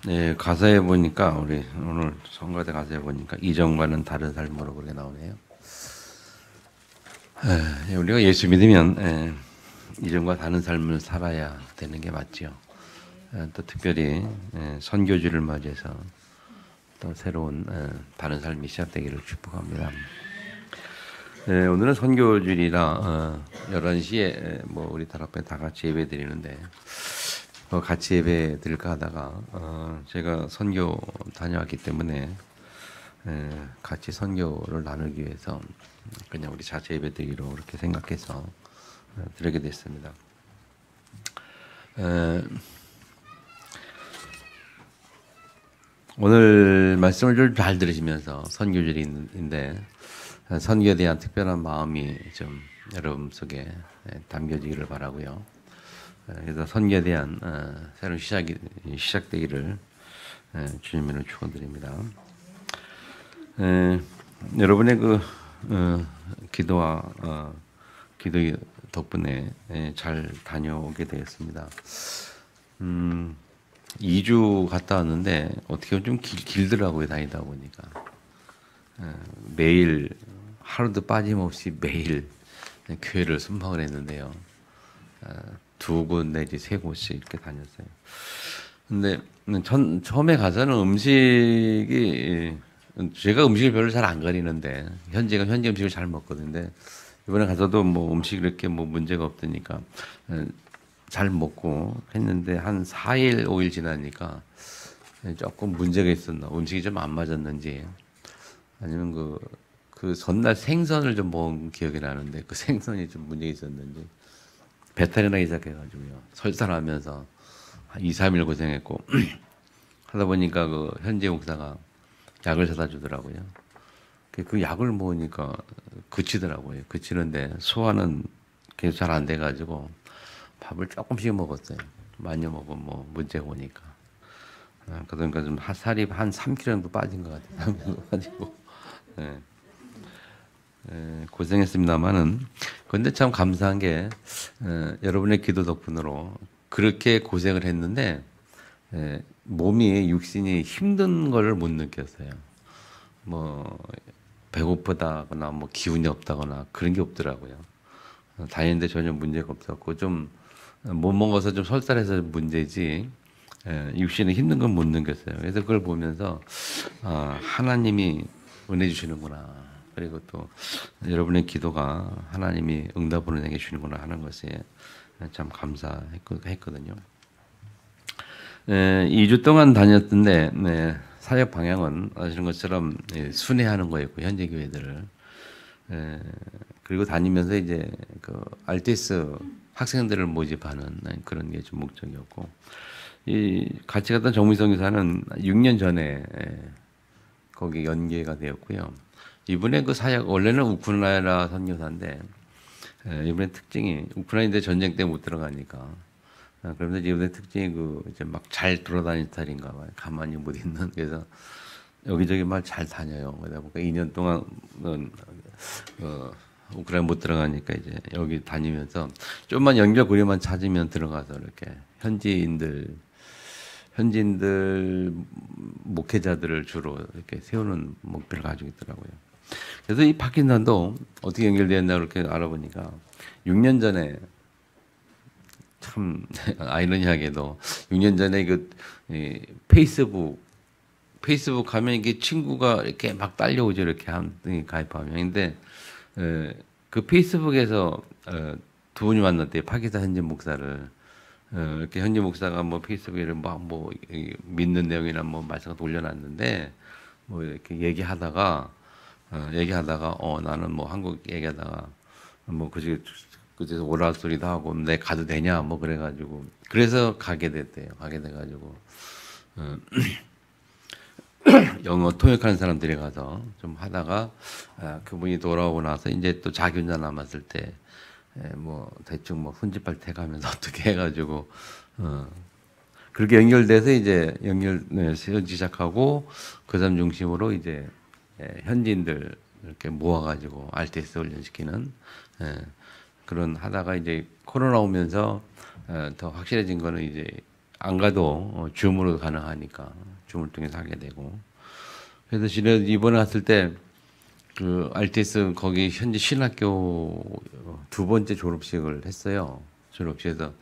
네, 가사에 보니까 우리 오늘 성가대 가사에 보니까 이전과는 다른 삶으로 그렇게 나오네요. 우리가 예수 믿으면 이전과 다른 삶을 살아야 되는 게 맞죠. 또 특별히 선교주를 맞이해서 또 새로운 다른 삶이 시작되기를 축복합니다. 오늘은 선교주일이라 11시에 뭐 우리 다락배 다 같이 예배 드리는데 같이 예배 드릴까 하다가 제가 선교 다녀왔기 때문에 같이 선교를 나누기 위해서 그냥 우리 자체 예배 드리기로 그렇게 생각해서 드리게 됐습니다. 오늘 말씀을 좀 잘 들으시면서 선교주일인데 선교에 대한 특별한 마음이 좀 여러분 속에 담겨지기를 바라고요. 그래서 선교에 대한 새로운 시작되기를 주님으로 축원드립니다. 여러분의 그 기도와 기도 덕분에 잘 다녀오게 되었습니다. 2주 갔다 왔는데 어떻게 보면 좀 길더라고요. 다니다 보니까 매일 하루도 빠짐없이 매일 교회를 순방을 했는데요. 2곳 내지 3곳씩 이렇게 다녔어요. 근데 처음에 가서는 음식이 제가 음식을 별로 잘 안 가리는데 현지 음식을 잘 먹거든요. 근데 이번에 가서도 뭐 음식 이렇게 뭐 문제가 없으니까 잘 먹고 했는데 한 4일 5일 지나니까 조금 문제가 있었나, 음식이 좀 안 맞았는지 아니면 그 전날 생선을 좀 먹은 기억이 나는데 그 생선이 좀 문제가 있었는지 배탈이 나기 시작해가지고요. 설사하면서 한 2, 3일 고생했고 하다 보니까 그 현재 목사가 약을 사다 주더라고요. 그 약을 먹으니까 그치더라고요. 그치는데 소화는 계속 잘 안 돼가지고 밥을 조금씩 먹었어요. 많이 먹으면 뭐 문제가 오니까. 그러니까 좀 살이 한 3kg 정도 빠진 것 같아요. 가지고 고생했습니다만은 근데 참 감사한 게 여러분의 기도 덕분으로 그렇게 고생을 했는데 몸이 육신이 힘든 거를 못 느꼈어요. 뭐 배고프다거나 뭐 기운이 없다거나 그런 게 없더라고요. 다니는데 전혀 문제가 없었고 좀 못 먹어서 좀 설사해서 문제지 육신이 힘든 건 못 느꼈어요. 그래서 그걸 보면서 하나님이 은혜 주시는구나. 그리고 또 여러분의 기도가 하나님이 응답으로 내게 주시는구나 하는 것에 참 감사했거든요. 2주 동안 다녔던데 사역 방향은 아시는 것처럼 순회하는 거였고 현재 교회들을 그리고 다니면서 이제 그 RTS 학생들을 모집하는 그런 게 좀 목적이었고 이 같이 갔던 정미성 교사는 6년 전에 거기 연계가 되었고요. 이번에 그 사역 원래는 우크라이나 선교사인데 이번에 특징이 우크라이나인데 전쟁 때문에 못 들어가니까 그런데 이번에 특징이 그 이제 막 잘 돌아다니는 스타일인가 봐요. 가만히 못 있는. 그래서 여기저기 말 잘 다녀요. 그러다 보니까 2년 동안 우크라이나 못 들어가니까 이제 여기 다니면서 좀만 연결고리만 찾으면 들어가서 이렇게 현지인들 목회자들을 주로 이렇게 세우는 목표를 가지고 있더라고요. 그래서 이 파킨산도 어떻게 연결되었나 그렇게 알아보니까 6년 전에 참 아이러니하게도 6년 전에 페이스북 하면 이게 친구가 이렇게 막 딸려오죠. 이렇게 가입하면. 근데 그 페이스북에서 두 분이 만났대요. 파키스탄 현지 목사를. 이렇게 현지 목사가 뭐 페이스북에 뭐 믿는 내용이나 뭐 말씀을 올려놨는데 뭐 이렇게 얘기하다가 나는 뭐 한국 얘기하다가 뭐 그제서 오라 소리도 하고 내 가도 되냐 뭐 그래가지고 그래서 가게 됐대요. 가게 돼가지고 영어 통역하는 사람들이 가서 좀 하다가 그분이 돌아오고 나서 이제 또 자기 혼자 남았을 때 뭐 대충 뭐 훈집할 때 가면서 어떻게 해가지고 그렇게 연결돼서 이제 세우기 시작하고 그 사람 중심으로 이제 현지인들 이렇게 모아가지고 RTS 훈련시키는 그런 하다가 이제 코로나 오면서 더 확실해진 거는 이제 안 가도 줌으로 가능하니까 줌을 통해서 하게 되고. 그래서 이번에 갔을 때 그 RTS 거기 현지 신학교 두 번째 졸업식을 했어요. 졸업식에서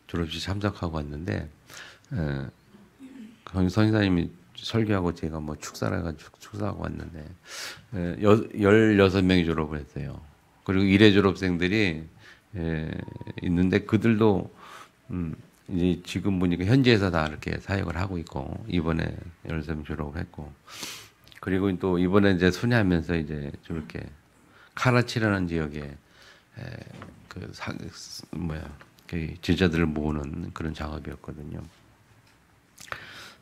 졸업식 참석하고 왔는데 거기 선생님이 설교하고 제가 뭐 축사를 해가지고 축사하고 왔는데 16명이 졸업을 했어요. 그리고 일회 졸업생들이 있는데 그들도 이제 지금 보니까 현지에서 다 이렇게 사역을 하고 있고 이번에 13명 졸업을 했고 그리고 또 이번에 이제 순회하면서 이제 저렇게 카라치라는 지역에 그 제자들을 모으는 그런 작업이었거든요.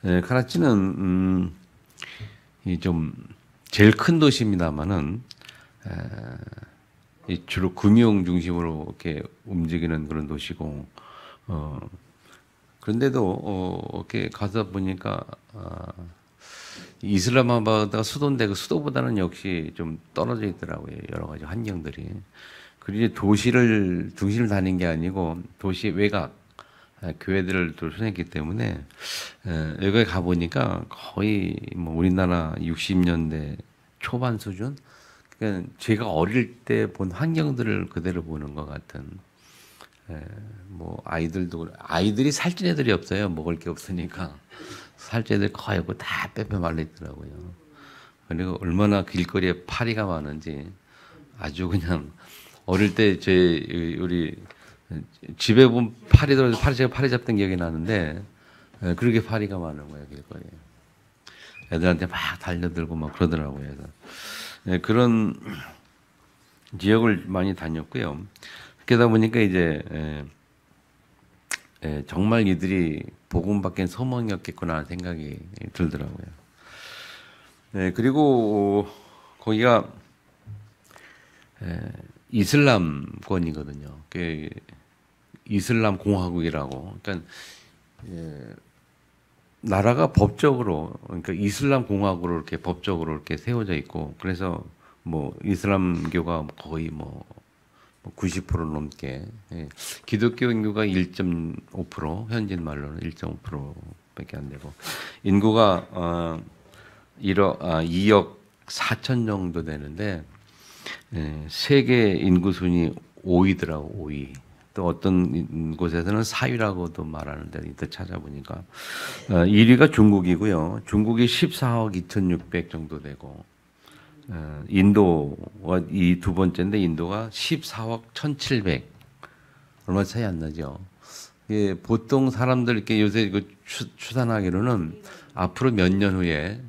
카라치는 이 좀 제일 큰 도시입니다만은 주로 금융 중심으로 이렇게 움직이는 그런 도시고 그런데도 이렇게 가서 보니까 이슬람마바드가 수도인데 그 수도보다는 역시 좀 떨어져 있더라고요. 여러 가지 환경들이. 그리고 도시를 중심을 다닌 게 아니고 도시 외곽 교회들을 또 순회했기 때문에 여기 가 보니까 거의 뭐 우리나라 60년대 초반 수준. 그러니까 제가 어릴 때 본 환경들을 그대로 보는 것 같은. 뭐 아이들이 살찐 애들이 없어요. 먹을 게 없으니까. 살찌들 거의 없고 다 빼빼 말라 있더라고요. 그리고 얼마나 길거리에 파리가 많은지 아주 그냥 어릴 때 우리 집에 보면 제가 파리 잡던 기억이 나는데 그렇게 파리가 많은 거예요 길거리에. 애들한테 막 달려들고 막 그러더라고요. 그래서 그런 지역을 많이 다녔고요. 그러다 보니까 이제 정말 이들이 복음밖엔 소망이었겠구나 하는 생각이 들더라고요. 그리고 거기가 이슬람권이거든요. 이슬람 공화국이라고. 그러니까 나라가 법적으로 그러니까 이슬람 공화국으로 이렇게 법적으로 이렇게 세워져 있고 그래서 뭐 이슬람교가 거의 뭐 90% 넘게 기독교 인구가 1.5% 현진 말로는 1.5%밖에 안 되고 인구가 2억 4천 정도 되는데 세계 인구 순위 5위더라고 5위. 또 어떤 곳에서는 4위라고도 말하는데 이때 찾아보니까 1위가 중국이고요. 중국이 14억 2,600 정도 되고 인도가 이 두 번째인데 인도가 14억 1,700 얼마 차이 안 나죠. 보통 사람들 이렇게 요새 추산하기로는 앞으로 몇 년 후에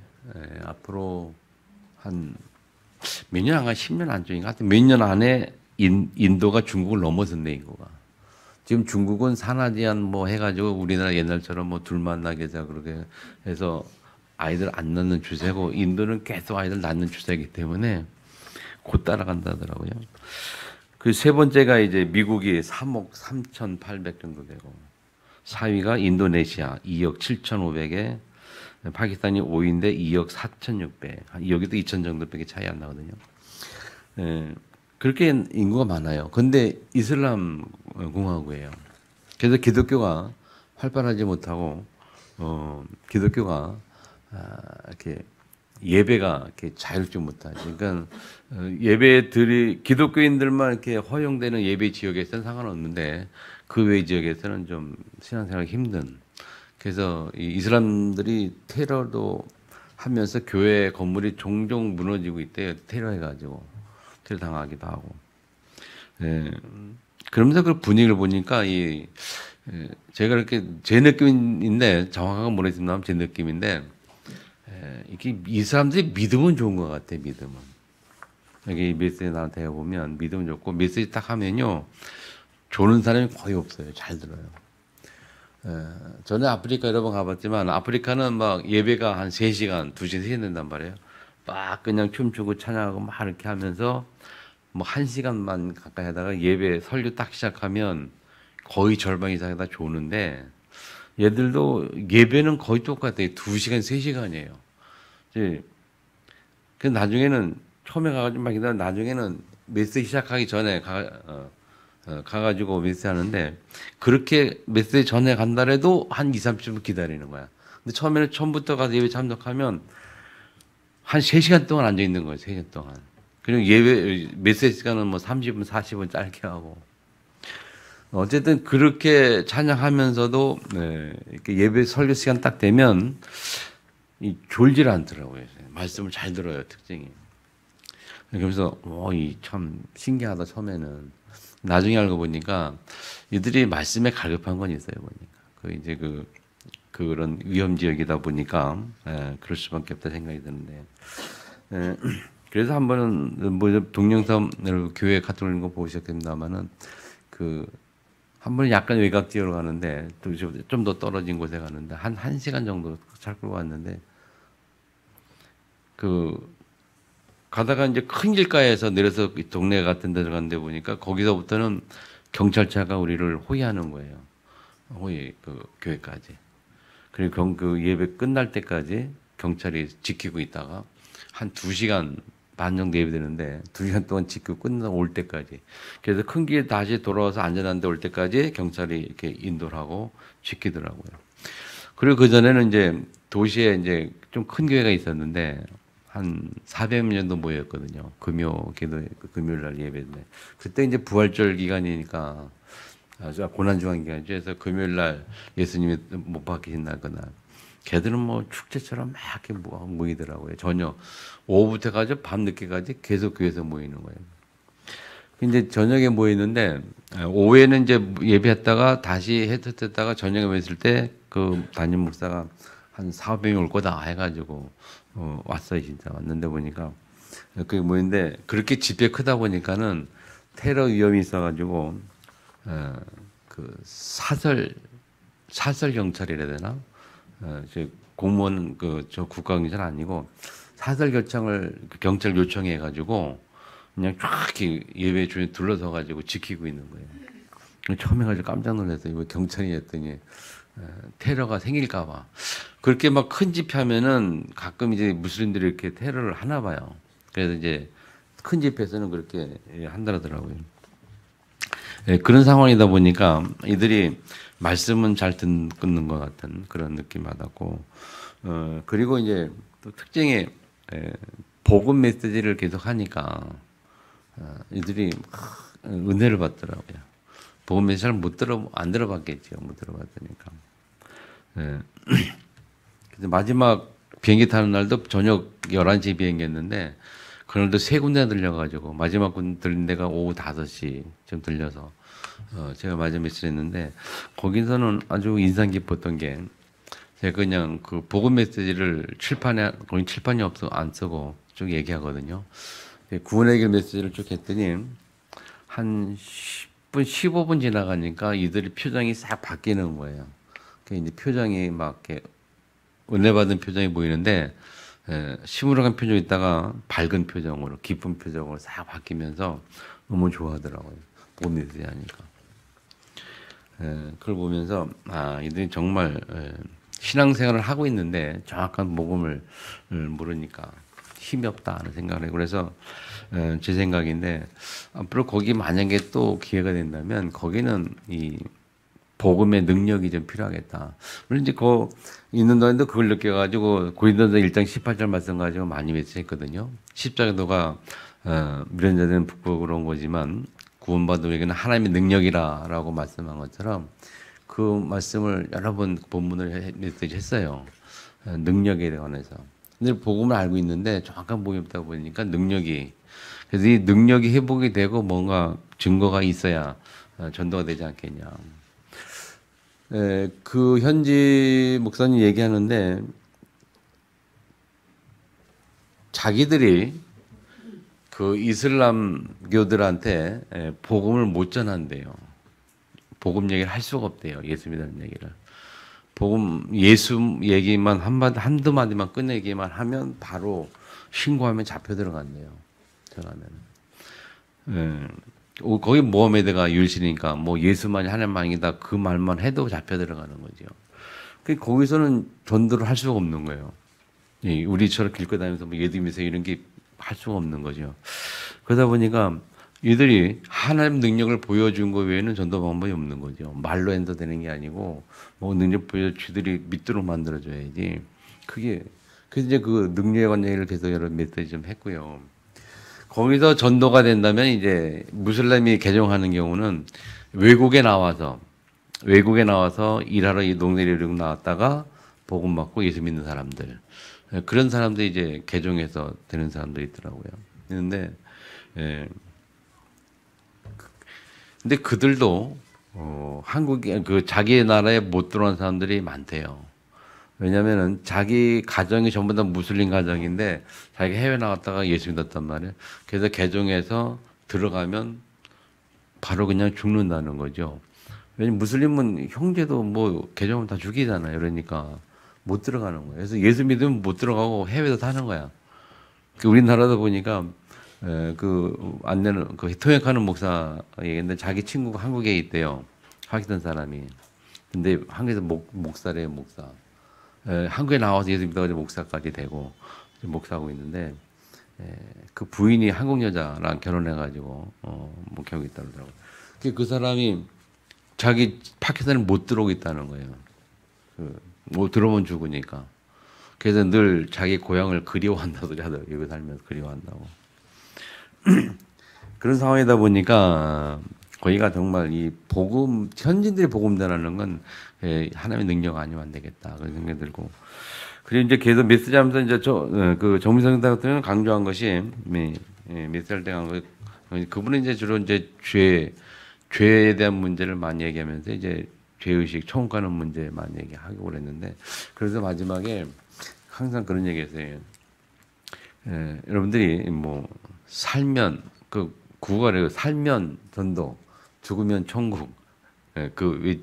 앞으로 한 몇 년 안 가 10년 안쪽인가 하여튼 몇 년 안에 인도가 중국을 넘어선대 인구가. 지금 중국은 산하제한 뭐 해가지고 우리나라 옛날처럼 뭐 둘 만나게 해서 그렇게 해서 아이들 안 낳는 추세고 인도는 계속 아이들 낳는 추세이기 때문에 곧 따라간다더라고요. 그 세 번째가 이제 미국이 3억 3,800 정도 되고 4위가 인도네시아 2억 7,500에 파키스탄이 5위인데 2억 4,600 여기도 2천 정도밖에 차이 안 나거든요. 그렇게 인구가 많아요. 근데 이슬람 공화국이에요. 그래서 기독교가 활발하지 못하고 기독교가 이렇게 예배가 이렇게 자유롭지 못하지. 그러니까 기독교인들만 이렇게 허용되는 예배 지역에서는 상관없는데 그 외 지역에서는 좀 신앙생활이 힘든. 그래서 이 이슬람들이 테러도 하면서 교회 건물이 종종 무너지고 있대요. 테러해가지고 테러 당하기도 하고. 그러면서 그 분위기를 보니까 제가 이렇게 제 느낌인데 정확한 건 모르겠지만 제 느낌인데. 이게 이 사람들이 믿음은 좋은 것 같아. 믿음은 여기 메시지 나한테 보면 믿음은 좋고 메시지 딱 하면요 조는 사람이 거의 없어요. 잘 들어요. 저는 아프리카 여러 번 가봤지만 아프리카는 막 예배가 한 3시간, 2시간, 3시간 된단 말이에요. 막 그냥 춤추고 찬양하고 막 이렇게 하면서 뭐 1시간만 가까이 하다가 예배 설교 딱 시작하면 거의 절반 이상이 다 조는데 얘들도 예배는 거의 똑같아요. 2시간, 3시간이에요. 그 나중에는 처음에 가가지고 막 기다려 나중에는 메시지 시작하기 전에 가가지고 메시지 하는데 그렇게 메시지 전에 간다래도 한 2, 30분 기다리는 거야. 근데 처음부터 가서 예배 참석하면 한 3시간 동안 앉아 있는 거예요. 3시간 동안. 그리고 예배 메시지 시간은 뭐 30분, 40분 짧게 하고. 어쨌든 그렇게 찬양하면서도 이렇게 예배 설교 시간 딱 되면 졸질 않더라고요. 말씀을 잘 들어요. 특징이. 그래서 이 참 신기하다 처음에는. 나중에 알고 보니까 이들이 말씀에 갈급한 건 있어요. 보니까 그 이제 그런 위험 지역이다 보니까 그럴 수밖에 없다 생각이 드는데. 그래서 한 번은 뭐 동영상 교회 갔다 오는 거 보셨겠습니다만은 한 번은 약간 외곽 지역으로 가는데 또 좀 더 떨어진 곳에 가는데 한 1시간 정도 차 끌고 왔는데 가다가 이제 큰 길가에서 내려서 동네 같은 데 들어갔는데 보니까 거기서부터는 경찰차가 우리를 호위하는 거예요. 호위 교회까지. 그리고 그 예배 끝날 때까지 경찰이 지키고 있다가 한 2시간 반 정도 예배되는데 2시간 동안 지키고 올 때까지. 그래서 큰 길 다시 돌아와서 안전한 데 올 때까지 경찰이 이렇게 인도를 하고 지키더라고요. 그리고 그 전에는 이제 도시에 이제 좀 큰 교회가 있었는데 한 400명 정도 모였거든요. 금요일 날 예배인데. 그때 이제 부활절 기간이니까 아주 고난주간 기간이죠. 그래서 금요일 날 예수님이 못 박히신 날 그날. 걔들은 뭐 축제처럼 막 이렇게 모이더라고요. 저녁 오후부터 가지고 밤 늦게까지 계속 교회에서 모이는 거예요. 근데 저녁에 모이는데 오후에는 이제 예배했다가 다시 해쳤다가 저녁에 모였을 때 그 담임 목사가 한 400명 올 거다 해가지고 왔어요. 진짜 왔는데 보니까 그게 뭐인데 그렇게 집회 크다 보니까는 테러 위험이 있어가지고 사설 경찰이라 해야 되나? 공무원 저 국가경찰 아니고 사설 경찰 요청해가지고 그냥 쫙 예배 중에 둘러서가지고 지키고 있는 거예요. 처음에 가지고 깜짝 놀랐어요. 왜 경찰이 했더니 테러가 생길까봐. 그렇게 막 큰 집회하면은 가끔 이제 무슬림들이 이렇게 테러를 하나 봐요. 그래서 이제 큰 집회에서는 그렇게 한다더라고요. 그런 상황이다 보니까 이들이 말씀은 잘 듣는 것 같은 그런 느낌 받았고, 그리고 이제 또 특징이 복음 메시지를 계속 하니까 이들이 은혜를 받더라고요. 복음 메시지 안 들어봤겠죠. 못 들어봤으니까. 그래서 마지막 비행기 타는 날도 저녁 11시 비행기였는데 그날도 3군데 들려가지고 마지막 군 들린 데가 오후 5시쯤 들려서 제가 마지막 메시지 했는데 거기서는 아주 인상 깊었던 게 제가 그냥 그 복음 메시지를 거기 칠판이 안 쓰고 쭉 얘기하거든요. 구원의 길 메시지를 쭉 했더니 한 10분, 15분 지나가니까 이들의 표정이 싹 바뀌는 거예요. 이제 표정이 막 이렇게 은혜 받은 표정이 보이는데 시무룩한 표정이 있다가 밝은 표정으로 기쁜 표정으로 싹 바뀌면서 너무 좋아하더라고요. 복음 메시지 하니까. 그걸 보면서 이들이 정말 신앙생활을 하고 있는데 정확한 복음을 모르니까 힘이 없다 하는 생각을 해요. 그래서 제 생각인데 앞으로 거기 만약에 또 기회가 된다면 거기는 이 복음의 능력이 좀 필요하겠다. 물론 이제 있는 동안도 그걸 느껴가지고 고린도서 1장 18절 말씀 가지고 많이 메시했거든요. 십자가도가 미련자들은 북극으로 온 거지만 구원받은 우리에게는 하나님의 능력이라라고 말씀한 것처럼 그 말씀을 여러 번 본문을 메시지 했어요. 능력에 관해서. 근데 복음을 알고 있는데 정확한 복음이 없다 보니까 그래서 이 능력이 회복이 되고 뭔가 증거가 있어야 전도가 되지 않겠냐. 그 현지 목사님 얘기하는데 자기들이 그 이슬람교들한테 복음을 못 전한대요. 복음 얘기를 할 수가 없대요. 예수 믿는 얘기를. 예수 얘기만 한두 마디만 꺼내기만 하면 바로 신고하면 잡혀 들어간대요. 거기 모하메드가 율신이니까 뭐 예수만이 하나님만이다 그 말만 해도 잡혀 들어가는 거죠. 거기서는 전도를 할 수가 없는 거예요. 우리처럼 길거 다니면서 뭐 예수 믿으세요 이런 게 할 수가 없는 거죠. 그러다 보니까 이들이 하나님 능력을 보여준 거 외에는 전도 방법이 없는 거죠. 말로 해도 되는 게 아니고 뭐 능력 보여 쥐들이 믿도록 만들어줘야지. 그게 그래서 이제 그 능력에 관한 얘기를 계속 여러 메시지 좀 했고요. 거기서 전도가 된다면 이제 무슬림이 개종하는 경우는 외국에 나와서 일하러 이 동네를 이렇게 나왔다가 복음 받고 예수 믿는 사람들, 그런 사람들이 이제 개종해서 되는 사람들이 있더라고요. 있는데 근데 그들도 한국에 그 자기 나라에 못 들어온 사람들이 많대요. 왜냐면은 자기 가정이 전부 다 무슬림 가정인데 자기가 해외 나갔다가 예수 믿었단 말이에요. 그래서 개종해서 들어가면 바로 그냥 죽는다는 거죠. 왜냐면 무슬림은 형제도 뭐 개종하면 다 죽이잖아요. 그러니까 못 들어가는 거예요. 그래서 예수 믿으면 못 들어가고 해외에서 사는 거야. 그 우리나라도 보니까 그 안내는 그 통역하는 목사 얘기했는데 자기 친구가 한국에 있대요. 파키스탄 사람이. 근데 한국에서 목사래요, 목사. 한국에 나와서 예수 믿어가지고 목사까지 되고 목사하고 있는데 그 부인이 한국 여자랑 결혼해가지고 뭐 결국 있다고 그러더라고요. 그 사람이 자기 파키스탄에 못 들어오고 있다는 거예요. 뭐 들어오면 죽으니까. 그래서 늘 자기 고향을 그리워한다고 하더라고요. 여기 살면서 그리워한다고. 그런 상황이다 보니까 거기가 정말 이 복음 현지인들이 복음 전하는 건 하나님의 능력 아니면 안 되겠다 그런 생각이 들고. 그리고 이제 계속 메시지하면서 이제 그 정미성 같은 경우는 강조한 것이 메시지할 때 강조 그분은 이제 주로 이제 죄에 대한 문제를 많이 얘기하면서 이제 죄의식 청구하는 문제 많이 얘기하고 그랬는데 그래서 마지막에 항상 그런 얘기했어요. 여러분들이 뭐 살면 그 구걸에 살면 전도, 죽으면 천국. 그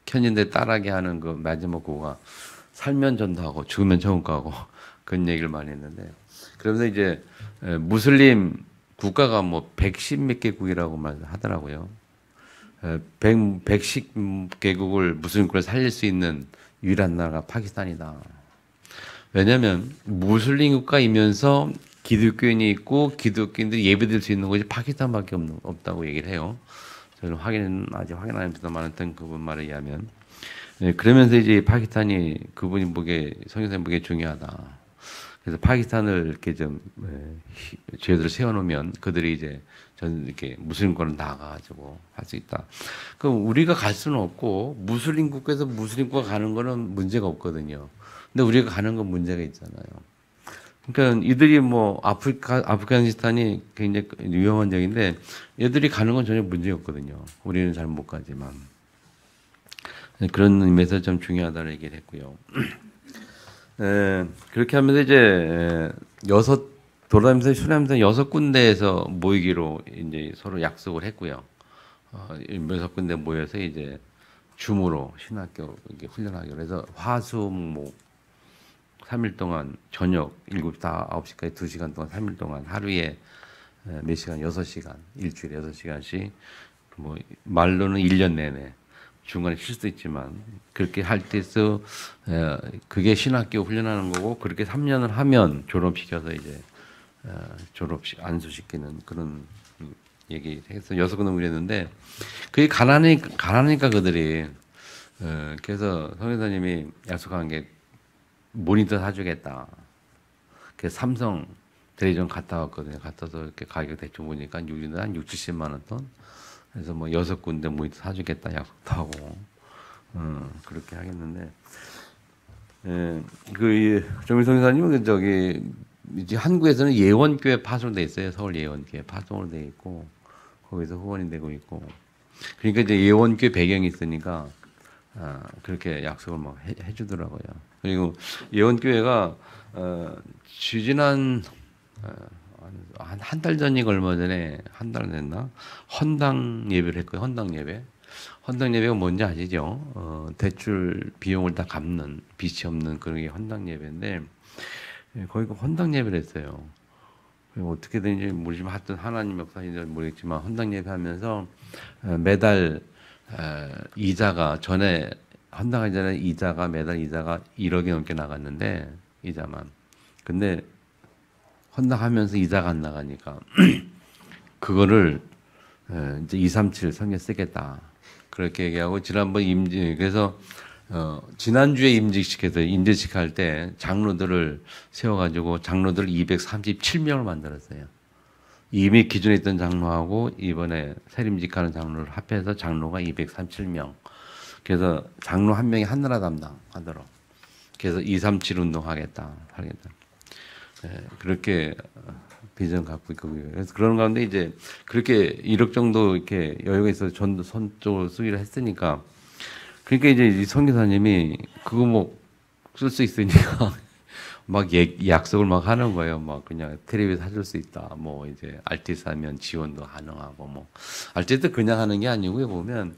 현인들 따라하게 하는 그 마지막 구가 살면 전도하고 죽으면 천국 가고 그런 얘기를 많이 했는데 그러면서 이제 무슬림 국가가 뭐 110 몇 개국이라고 하더라고요. 110개국을 무슬림국을 살릴 수 있는 유일한 나라가 파키스탄이다. 왜냐하면 무슬림 국가이면서 기독교인이 있고 기독교인들이 예배드릴 수 있는 곳이 파키스탄밖에 없다고 얘기를 해요. 저는 아직 확인 안 해서만 했던 그분 말에 의하면. 그러면서 이제 파키스탄이 그분이 성경사님 보기에 중요하다. 그래서 파키스탄을 이렇게 좀 제도를 세워놓으면 그들이 이제 이렇게 무슬림권을 나가가지고 할 수 있다. 그럼 우리가 갈 수는 없고 무슬림 국가에서 무슬림 국가 가는 거는 문제가 없거든요. 근데 우리가 가는 건 문제가 있잖아요. 그러니까 이들이 뭐 아프가니스탄이 굉장히 위험한 적인데 얘들이 가는 건 전혀 문제가 없거든요. 우리는 잘 못 가지만. 그런 의미에서 좀 중요하다는 얘기를 했고요. 그렇게 하면서 이제 돌아다니면서 수련하면서 6군데에서 모이기로 이제 서로 약속을 했고요. 6군데 모여서 이제 줌으로 신학교 이렇게 훈련하기로 해서 화수목 3일 동안 저녁 7시부터 9시까지 2시간 동안 3일 동안 하루에 몇 시간 6시간 일주일에 6시간씩 뭐 말로는 1년 내내 중간에 쉴 수도 있지만 그렇게 할 때서 그게 신학교 훈련하는 거고 그렇게 3년을 하면 졸업시켜서 이제 안수시키는 그런 얘기 해서 6군데 그랬는데 그게 가난하니까 그들이 그래서 성교사님이 약속한 게 모니터 사주겠다. 그래서 삼성 대리점 갔다 왔거든요. 갔다서 이렇게 가격 대충 보니까 한 70만 원 돈. 그래서 뭐 6군데 모니터 사주겠다 약속도 하고 그렇게 하겠는데 그 정일성 교사님은 저기 이제 한국에서는 예원교회 파송돼 있어요. 서울 예원교회 파송으로 돼 있고 거기서 후원이 되고 있고 그러니까 이제 예원교회 배경이 있으니까 그렇게 약속을 막 해주더라고요. 그리고 예원교회가 지지난 한 달 전이 얼마 전에 한 달 됐나 헌당 예배를 했고요. 헌당 예배가 뭔지 아시죠? 대출 비용을 다 갚는 빚이 없는 그런 게 헌당 예배인데 거기가 헌당 예배를 했어요. 어떻게 되는지 모르지만 하여튼 하나님 역사인지 모르겠지만 헌당 예배하면서 매달 이자가 전에 헌당하기 전에 매달 이자가 1억이 넘게 나갔는데 이자만 근데 헌당하면서 이자가 안 나가니까 그거를 이제 237 성경 쓰겠다. 그렇게 얘기하고 지난번 그래서 지난주에 임직식 할 때 장로들을 세워가지고 장로들 237명을 만들었어요. 이미 기존에 있던 장로하고 이번에 새임직하는 장로를 합해서 장로가 237명. 그래서 장로 한 명이 한나라 담당하도록. 그래서 237 운동하겠다. 그렇게 비전 갖고 있고 그래서 그런 가운데 이제 그렇게 1억 정도 이렇게 여유가 있어서 선쪽으로 쓰기로 했으니까 그러니까 이제 이 선교사님이 그거 뭐 쓸 수 있으니까 막 약속을 막 하는 거예요. 막 그냥 텔레비 사줄 수 있다. 뭐 이제 알티스 하면 지원도 가능하고 뭐 알티스 그냥 하는 게 아니고요. 보면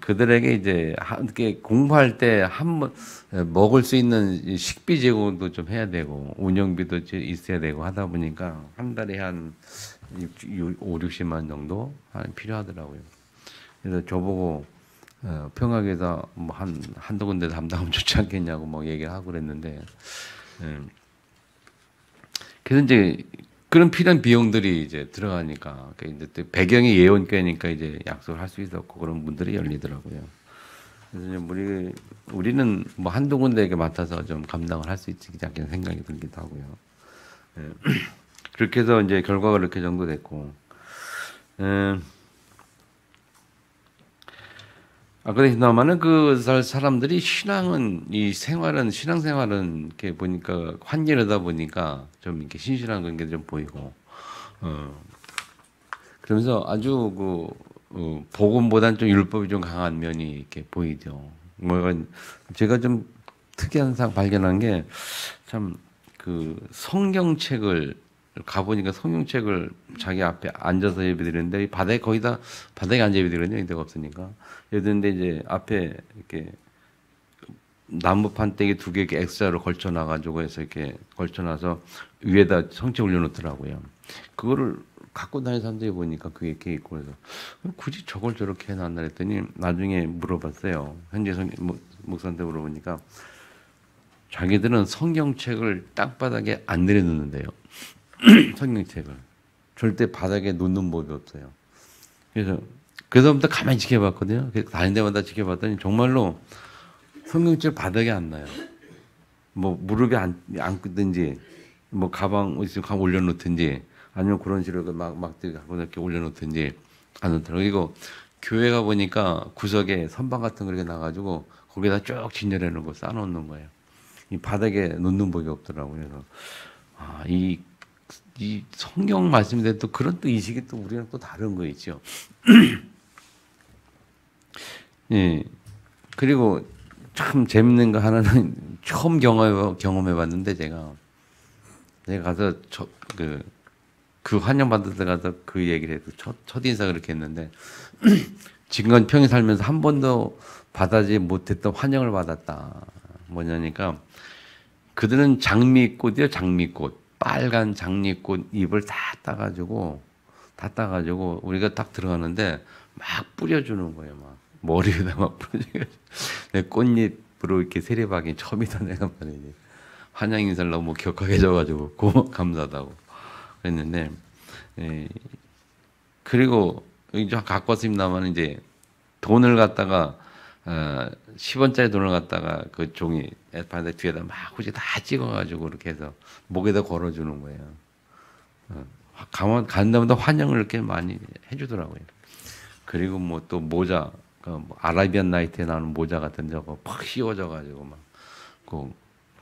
그들에게 이제 이렇게 공부할 때 한번 먹을 수 있는 식비 제공도 좀 해야 되고 운영비도 있어야 되고 하다 보니까 한 달에 한 5, 60만 정도 필요하더라고요. 그래서 저보고 평화교회에서 뭐 한두 군데 담당하면 좋지 않겠냐고 뭐 얘기를 하고 그랬는데 그래서 이제 그런 필요한 비용들이 이제 들어가니까 이제 또 배경이 예언교회니까 이제 약속을 할 수 있었고 그런 문들이 열리더라고요. 그래서 이제 우리는 뭐 한두 군데에게 맡아서 좀 감당을 할 수 있지 않겠는 생각이 들기도 하고요. 그렇게 해서 이제 결과가 이렇게 정도 됐고, 그러나마는 그 사람들이 신앙생활은 이렇게 보니까 환경이다 보니까 좀 이렇게 신실한 게 좀 보이고, 그러면서 아주 복음보다는 좀 율법이 좀 강한 면이 이렇게 보이죠. 제가 좀 특이한 상 발견한 게 참 성경책을 가보니까 성경책을 자기 앞에 앉아서 예배드리는데 거의 다 바닥에 앉아 예배드리거든요. 데가 없으니까. 예배드리는데 이제 앞에 이렇게 나무 판때기 2개 이렇게 X자로 걸쳐놔가지고 해서 이렇게 걸쳐놔서 위에다 성책 올려놓더라고요. 그거를 갖고 다니는 사람들이 보니까 그게 이렇게 있고 그래서 굳이 저걸 저렇게 해놨나 했더니 나중에 물어봤어요. 현재 목사한테 물어보니까 자기들은 성경책을 땅바닥에 안 내려놓는데요. 성경책을 절대 바닥에 놓는 법이 없어요. 그래서 그다음부터 가만히 지켜봤거든요. 다닌 데마다 지켜봤더니 정말로 성경책 바닥에 안 놔요. 뭐 무릎에 앉든지 뭐 가방 있으면 올려놓든지 아니면 그런 식으로 막 이렇게 올려놓든지 안 놓더라고요. 그리고 교회 가 보니까 구석에 선반 같은 거 이렇게 나가지고 거기다 쭉 진열해 놓고 쌓아놓는 거예요. 이 바닥에 놓는 법이 없더라고요. 그래서 이 성경 말씀인데 또 그런 또 인식이 또 우리랑 또 다른 거 있죠. 예. 그리고 참 재밌는 거 하나는 처음 경험해 봤는데 제가 가서 그 환영 받을 때 가서 그 얘기를 해서 첫 인사 그렇게 했는데 지금까지 평생 살면서 한 번도 받아지 못했던 환영을 받았다. 뭐냐니까 그들은 장미꽃이요, 장미꽃. 빨간 장미꽃 잎을 다 따가지고 우리가 딱 들어가는데 막 뿌려주는 거예요. 막 머리에다 막 뿌려주고 내 꽃잎으로 이렇게 세례받기 처음이다 내가 말이지. 환영 인사를 너무 격하게 해줘가지고 감사하다고 그랬는데 그리고 이제 갖고 왔으면 나면 이제 돈을 갖다가 10원짜리 돈을 갖다가 그 종이 에파드 뒤에다 막 굳이 다 찍어가지고 이렇게 해서 목에다 걸어주는 거예요. 가는 데마다 환영을 이렇게 많이 해주더라고요. 그리고 뭐 또 모자, 아라비안 나이트에 나오는 모자 같은 저거 팍 씌워져가지고 막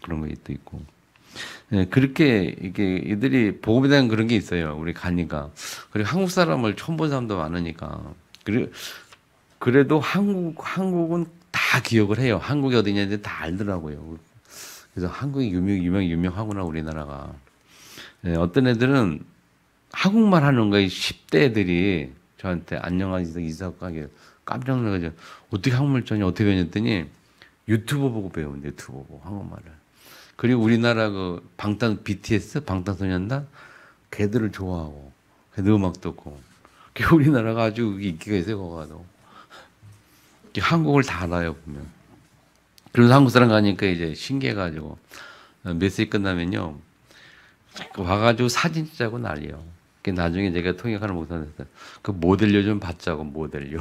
그런 거 또 있고. 그렇게 이게 이들이 복음에 대한 그런 게 있어요. 우리 가니까. 그리고 한국 사람을 처음 본 사람도 많으니까. 그래도 한국은 다 기억을 해요. 한국이 어디냐는데 다 알더라고요. 그래서 한국이 유명하구나, 우리나라가. 어떤 애들은 한국말 하는 거에 10대 애들이 저한테 안녕하세요, 이사가게 깜짝 놀라가지고 어떻게 한국말 쩌냐, 어떻게 배웠더니 유튜브 보고 배우는데 유튜브 보고 한국말을. 그리고 우리나라 BTS, 방탄소년단, 걔들을 좋아하고, 걔들 음악 듣고. 우리나라가 아주 인기가 있어요, 거가도. 한국을 다 알아요, 보면. 그래서 한국 사람 가니까 이제 신기해가지고, 메시지 끝나면요, 와가지고 사진 찍자고 난리요. 나중에 제가 통역하는 목사한테 그 모델료 좀 받자고 모델료.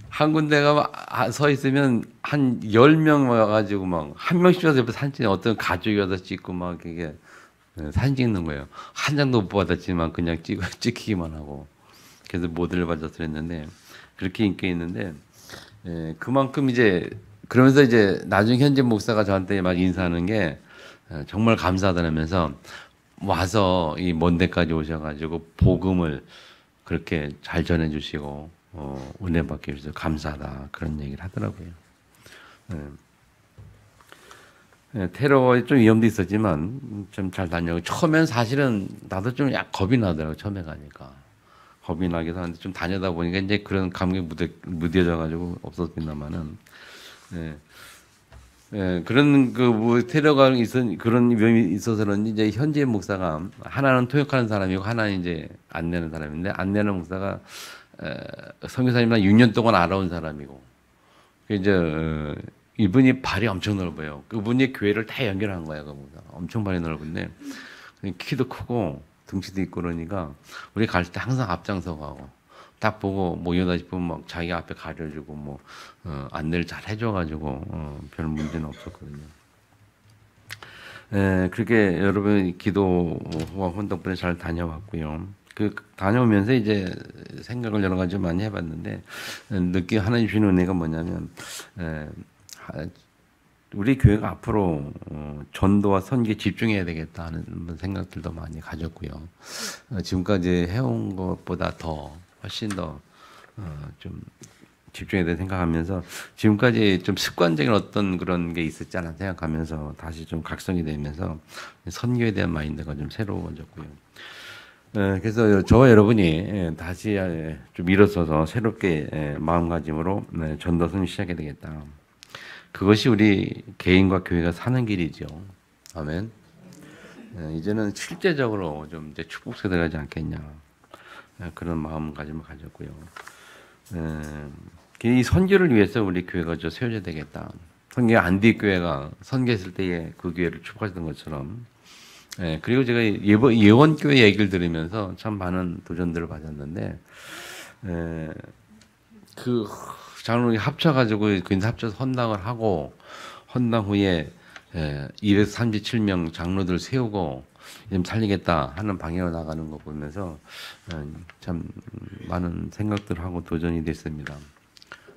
한 군데가 서 있으면 한 10명 와가지고 막 한 명씩 와서 옆에 사진 찍는 어떤 가족이 와서 찍고 막 이게 사진 찍는 거예요. 한 장도 못 받았지만 그냥 찍히기만 하고. 그래서 모델을 받아서 그랬는데 그렇게 인기 있는데 그만큼 이제 그러면서 이제 나중에 현재 목사가 저한테 막 인사하는 게 정말 감사하다면서 와서 이 먼 데까지 오셔가지고 복음을 그렇게 잘 전해주시고 은혜 받게 해주셔서 감사하다 그런 얘기를 하더라고요. 테러에 좀 위험도 있었지만 좀 잘 다녀고 처음엔 사실은 나도 좀 약 겁이 나더라고 처음에 가니까 겁이 나기도 하는데 좀 다니다 보니까 이제 그런 감각이 무뎌져 가지고 없었습니다만은 그런 뭐 테러가 그런 위험이 있어서는 이제 현재 목사가 하나는 통역하는 사람이고 하나는 이제 안내는 사람인데 안내는 목사가 선교사님이랑 6년 동안 알아온 사람이고 이제 이분이 발이 엄청 넓어요. 그분이 교회를 다 연결한 거예요. 그 목사 엄청 발이 넓은데 키도 크고 등치도 있고 그러니까 우리 갈 때 항상 앞장서 가고 딱 보고 뭐 이러다 싶으면 막 자기 앞에 가려주고 뭐 안내를 잘 해줘가지고 별 문제는 없었거든요. 그렇게 여러분 기도 후원 덕분에 잘 다녀왔고요. 그 다녀오면서 이제 생각을 여러 가지 많이 해봤는데 하나님 주시는 은혜가 뭐냐면 우리 교회가 앞으로 전도와 선교에 집중해야 되겠다 하는 생각들도 많이 가졌고요. 지금까지 해온 것보다 더 훨씬 더 좀 집중해야 된다 생각하면서 지금까지 좀 습관적인 어떤 그런 게 있었지 않나 생각하면서 다시 좀 각성이 되면서 선교에 대한 마인드가 좀 새로워졌고요. 그래서 저와 여러분이 다시 좀 일어서서 새롭게 마음가짐으로 전도 선교 시작해야 되겠다. 그것이 우리 개인과 교회가 사는 길이죠. 아멘. 이제는 실제적으로 좀 이제 축복 세대가 되지 않겠냐. 그런 마음가짐을 가졌고요. 이 선교를 위해서 우리 교회가 세워져야 되겠다. 선교 안디 교회가 선교했을 때에 그 교회를 축복하셨던 것처럼. 그리고 제가 예원교회 얘기를 들으면서 참 많은 도전들을 받았는데, 그 장로이 합쳐가지고 그인사 합쳐서 헌당을 하고 헌당 후에 237명 장로들 세우고 좀 살리겠다 하는 방향으로 나가는 거 보면서 참 많은 생각들을 하고 도전이 됐습니다.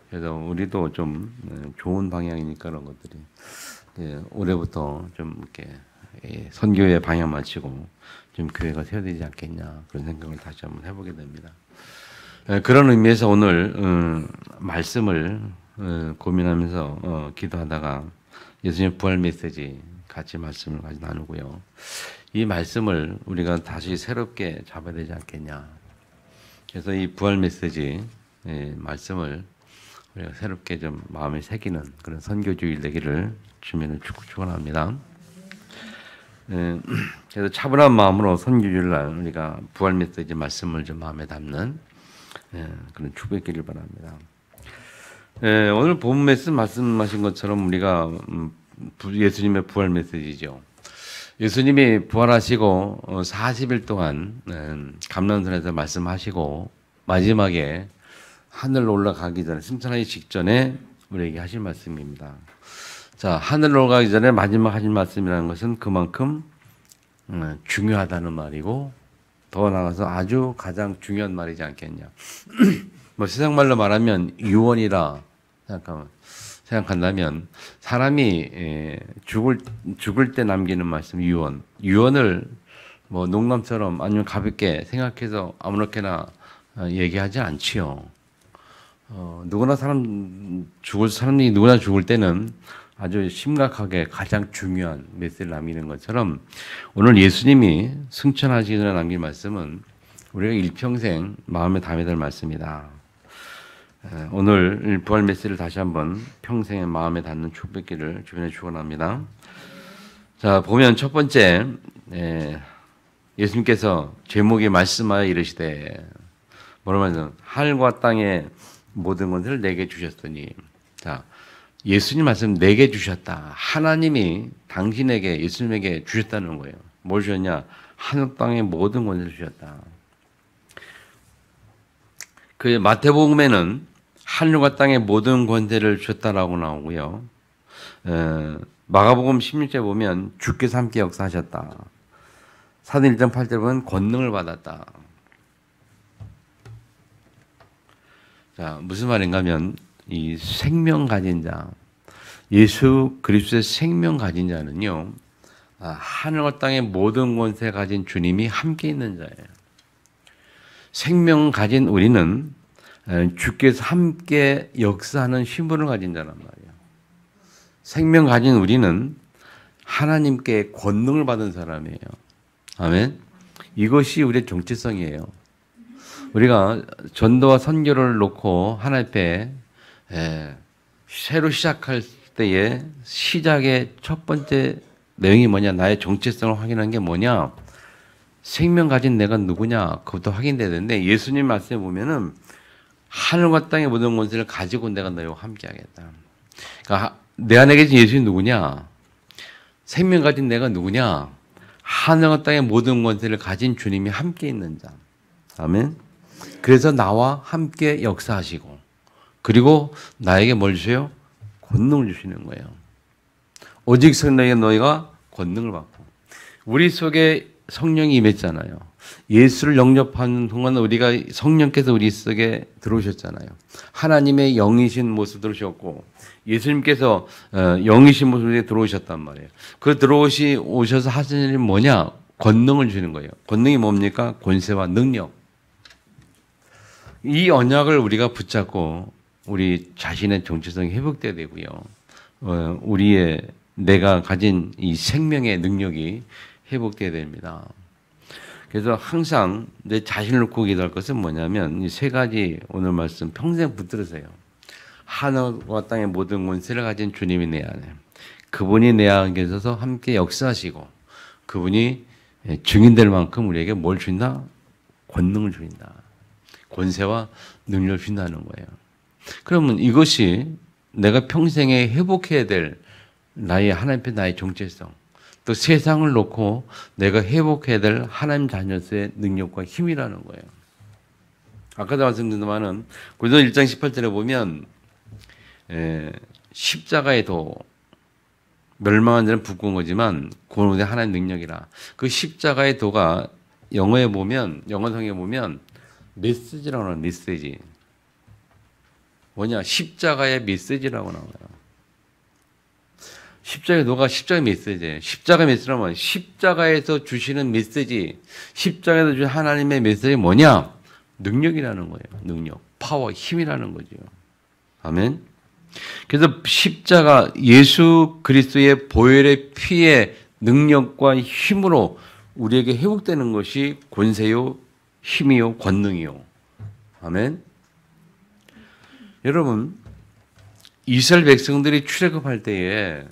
그래서 우리도 좀 좋은 방향이니까 그런 것들이 올해부터 좀 이렇게 선교의 방향 맞추고 좀 교회가 세워지지 않겠냐 그런 생각을 다시 한번 해보게 됩니다. 그런 의미에서 오늘 말씀을 고민하면서 기도하다가 예수님의 부활 메시지 같이 말씀을 같이 나누고요. 이 말씀을 우리가 다시 새롭게 잡아야 되지 않겠냐. 그래서 이 부활 메시지 말씀을 우리가 새롭게 좀 마음에 새기는 그런 선교주일 되기를 주님을 축원합니다. 그래서 차분한 마음으로 선교주일 날 우리가 부활 메시지 말씀을 좀 마음에 담는 그런 축복이기를 바랍니다. 오늘 본 말씀하신 것처럼 우리가 예수님의 부활 메시지죠. 예수님이 부활하시고 40일 동안 감람산에서 말씀하시고 마지막에 하늘로 올라가기 전에 승천하기 직전에 우리에게 하실 말씀입니다. 자, 하늘로 올라가기 전에 마지막 하실 말씀이라는 것은 그만큼 중요하다는 말이고 더 나아가서 아주 가장 중요한 말이지 않겠냐. 뭐 세상 말로 말하면 유언이라 생각한다면 사람이 죽을 때 남기는 말씀 유언을 뭐 농담처럼 아니면 가볍게 생각해서 아무렇게나 얘기하지 않지요. 누구나 사람이 누구나 죽을 때는 아주 심각하게 가장 중요한 메시지를 남기는 것처럼 오늘 예수님이 승천하시기 전에 남긴 말씀은 우리가 일평생 마음에 담아야 될 말씀이다. 오늘 부활 메시지를 다시 한번 평생의 마음에 닿는 축복기를 주변에 축원합니다. 자, 보면 첫 번째 예수님께서 제목에 말씀하여 이르시되 뭐라고 하죠? 하늘과 땅의 모든 것을 내게 주셨더니 자, 예수님 말씀 내게 주셨다. 하나님이 당신에게 예수님에게 주셨다는 거예요. 뭘 주셨냐? 하늘 땅의 모든 권세를 주셨다. 그 마태복음에는 하늘과 땅의 모든 권세를 주셨다라고 나오고요. 마가복음 16절 보면 주께서 함께 역사하셨다. 사도행 1장 8절 보면 권능을 받았다. 자, 무슨 말인가 하면 이 생명 가진 자, 예수 그리스도의 생명 가진 자는요, 하늘과 땅의 모든 권세 가진 주님이 함께 있는 자예요. 생명 가진 우리는 주께서 함께 역사하는 신분을 가진 자란 말이에요. 생명 가진 우리는 하나님께 권능을 받은 사람이에요. 아멘. 이것이 우리의 정체성이에요. 우리가 전도와 선교를 놓고 하나님 앞에 새로 시작할 때의 시작의 첫 번째 내용이 뭐냐? 나의 정체성을 확인한 게 뭐냐? 생명 가진 내가 누구냐? 그것도 확인돼야 되는데 예수님 말씀에 보면은 하늘과 땅의 모든 권세를 가지고 내가 너희와 함께 하겠다. 그러니까 내 안에 계신 예수님이 누구냐? 생명 가진 내가 누구냐? 하늘과 땅의 모든 권세를 가진 주님이 함께 있는 자. 아멘. 그래서 나와 함께 역사하시고 그리고 나에게 뭘 주세요? 권능을 주시는 거예요. 오직 성령에 너희가 권능을 받고 우리 속에 성령이 임했잖아요. 예수를 영접하는 동안 우리가 성령께서 우리 속에 들어오셨잖아요. 하나님의 영이신 모습 들어오셨고 예수님께서 영이신 모습에 들어오셨단 말이에요. 그 오셔서 하시는 일이 뭐냐? 권능을 주는 거예요. 권능이 뭡니까? 권세와 능력. 이 언약을 우리가 붙잡고 우리 자신의 정체성이 회복돼야 되고요. 우리의 내가 가진 이 생명의 능력이 회복돼야 됩니다. 그래서 항상 내 자신을 놓고 기도할 것은 뭐냐면 이 세 가지 오늘 말씀 평생 붙들으세요. 하늘과 땅의 모든 권세를 가진 주님이 내 안에, 그분이 내 안에 계셔서 함께 역사하시고 그분이 증인될 만큼 우리에게 뭘 준다? 권능을 주신다. 권세와 능력을 준다는 거예요. 그러면 이것이 내가 평생에 회복해야 될 나의 하나님 앞에 나의 정체성, 또 세상을 놓고 내가 회복해야 될 하나님 자녀의 능력과 힘이라는 거예요. 아까도 말씀드렸지만은 고린도서 1장 18절에 보면 십자가의 도, 멸망한 자는 부끄러운 거지만 구원의 하나님 능력이라. 그 십자가의 도가 영어에 보면, 영어성에 보면 메시지라고 하는 메시지. 뭐냐? 십자가의 메시지라고 나와요. 십자가의 도가 십자가의 메시지예요. 십자가의 메시지라면 십자가에서 주시는 메시지, 십자가에서 주신 하나님의 메시지 뭐냐? 능력이라는 거예요. 능력, 파워, 힘이라는 거죠. 아멘. 그래서 십자가 예수 그리스도의 보혈의 피의 능력과 힘으로 우리에게 회복되는 것이 권세요, 힘이요, 권능이요. 아멘. 여러분, 이스라엘 백성들이 출애굽할 때에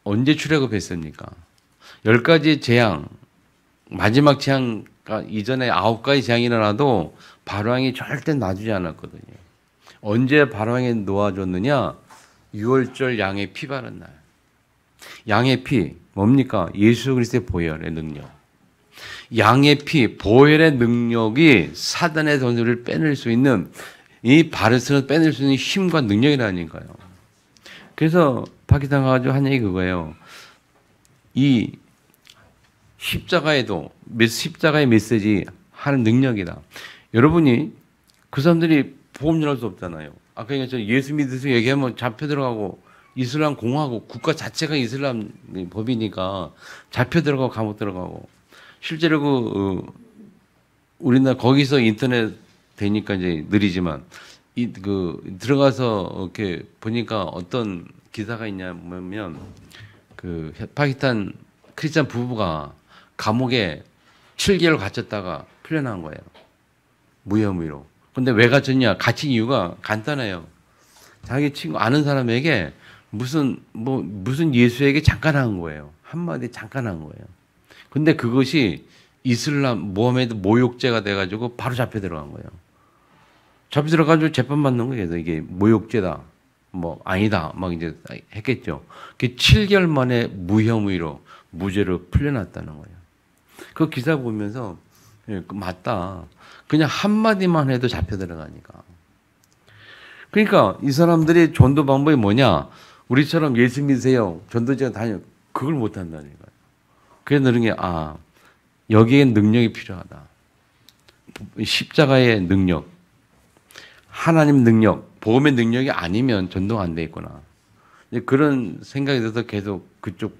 언제 출애굽했습니까? 10가지 재앙, 마지막 재앙가 이전에 9가지 재앙이 일어나도 바로왕이 절대 놔주지 않았거든요. 언제 바로왕이 놓아줬느냐? 6월절 양의 피 바른 날. 양의 피 뭡니까? 예수 그리스도의 보혈의 능력. 양의 피, 보혈의 능력이 사단의 전술을 빼낼 수 있는, 이 바르스를 빼낼 수 있는 힘과 능력이라니까요. 그래서 파키스탄 가가지고 한 얘기 그거예요. 이 십자가에도 십자가의 메시지 하는 능력이다. 여러분이 그 사람들이 보험 전할 수 없잖아요. 아까 얘기했죠. 예수 믿으세요 얘기하면 잡혀 들어가고 이슬람 공화국 국가 자체가 이슬람 법이니까 잡혀 들어가고 감옥 들어가고 실제로 우리나라 거기서 인터넷 되니까 이제 느리지만 들어가서 이렇게 보니까 어떤 기사가 있냐면 그 파키스탄 크리스찬 부부가 감옥에 7개월 갇혔다가 풀려난 거예요. 무혐의로. 근데 왜 갇혔냐? 갇힌 이유가 간단해요. 자기 친구 아는 사람에게 무슨 예수에게 잠깐 한 거예요. 한마디 잠깐 한 거예요. 근데 그것이 이슬람 모하메드 모욕죄가 돼가지고 바로 잡혀 들어간 거예요. 잡혀 들어가지고 재판 받는 거예요. 이게 모욕죄다. 아니다. 막 이제 했겠죠. 그 7개월 만에 무혐의로 무죄로 풀려났다는 거예요. 그 기사 보면서 맞다. 그냥 한마디만 해도 잡혀 들어가니까. 그러니까 이 사람들이 전도 방법이 뭐냐? 우리처럼 예수 믿으세요. 전도지가 다녀. 그걸 못 한다니까요. 그래서 그런 게 여기에 능력이 필요하다. 십자가의 능력, 하나님 능력, 복음의 능력이 아니면 전도가 안 돼 있구나. 그런 생각이 들어서 계속 그쪽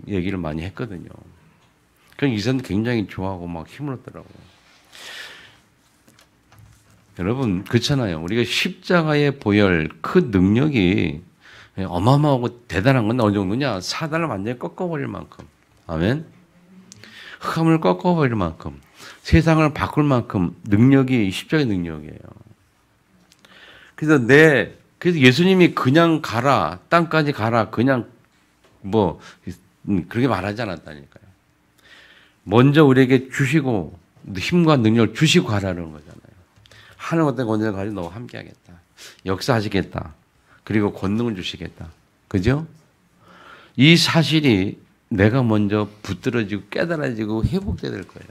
얘기를 많이 했거든요. 그럼 이 사람 굉장히 좋아하고 막 힘을 얻더라고요. 여러분 그렇잖아요. 우리가 십자가의 보혈 그 능력이 어마어마하고 대단한 건 어느 정도냐? 사단을 완전히 꺾어버릴 만큼, 아멘. 흑암을 꺾어버릴 만큼, 세상을 바꿀 만큼 능력이 십자가의 능력이에요. 그래서 예수님이 그냥 가라, 땅까지 가라, 그냥 그렇게 말하지 않았다니까요. 먼저 우리에게 주시고 힘과 능력을 주시고 가라는 거잖아요. 하늘 어떤 권세를 가지고 너와 함께하겠다. 역사하시겠다. 그리고 권능을 주시겠다. 그죠? 이 사실이 내가 먼저 붙들어지고 깨달아지고 회복돼야 될 거예요.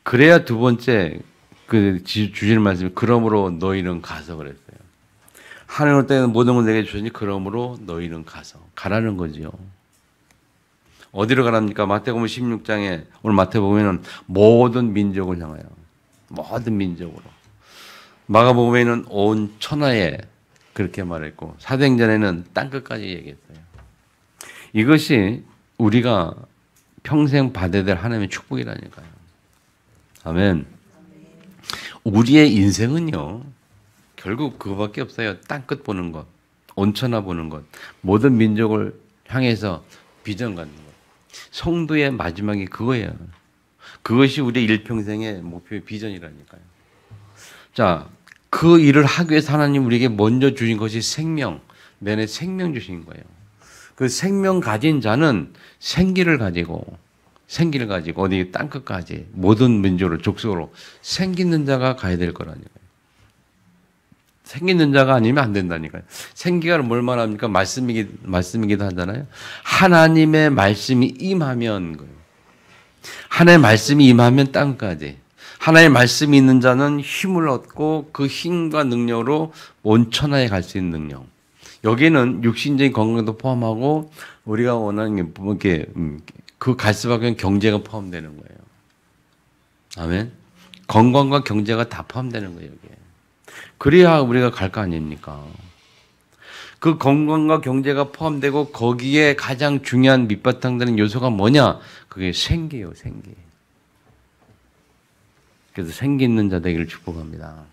그래야 두 번째 주시는 말씀이 그러므로 너희는 가서 그랬어요. 하늘 때는 모든 걸 내게 주시니 그러므로 너희는 가서 가라는 거죠. 어디로 가랍니까? 마태복음 16장에 오늘 마태복음에는 모든 민족을 향하여 모든 민족으로. 마가복음에는 온 천하에 그렇게 말했고 사도행전에는 땅끝까지 얘기했어요. 이것이 우리가 평생 받아야 될 하나님의 축복이라니까요. 아멘. 우리의 인생은요. 결국 그거밖에 없어요. 땅끝 보는 것, 온천하 보는 것, 모든 민족을 향해서 비전 갖는 것. 성도의 마지막이 그거예요. 그것이 우리의 일평생의 목표의 비전이라니까요. 자, 그 일을 하기 위해서 하나님 우리에게 먼저 주신 것이 생명, 내 안에 생명 주신 거예요. 그 생명 가진 자는 생기를 가지고 어디 땅끝까지 모든 민족으로 족속으로 생기 있는 자가 가야 될 거라니까요. 생기 있는 자가 아니면 안 된다니까요. 생기가 뭘 말합니까? 말씀이기도 하잖아요. 하나님의 말씀이 임하면 거예요. 하나님의 말씀이 임하면 땅까지. 하나님의 말씀이 있는 자는 힘을 얻고 그 힘과 능력으로 온 천하에 갈 수 있는 능력. 여기는 육신적인 건강도 포함하고 우리가 원하는 게 그 갈 수밖에 없는 경제가 포함되는 거예요. 아멘. 건강과 경제가 다 포함되는 거예요. 여기에. 그래야 우리가 갈 거 아닙니까? 그 건강과 경제가 포함되고 거기에 가장 중요한 밑바탕 되는 요소가 뭐냐? 그게 생기예요, 생기. 그래서 생기 있는 자 되기를 축복합니다.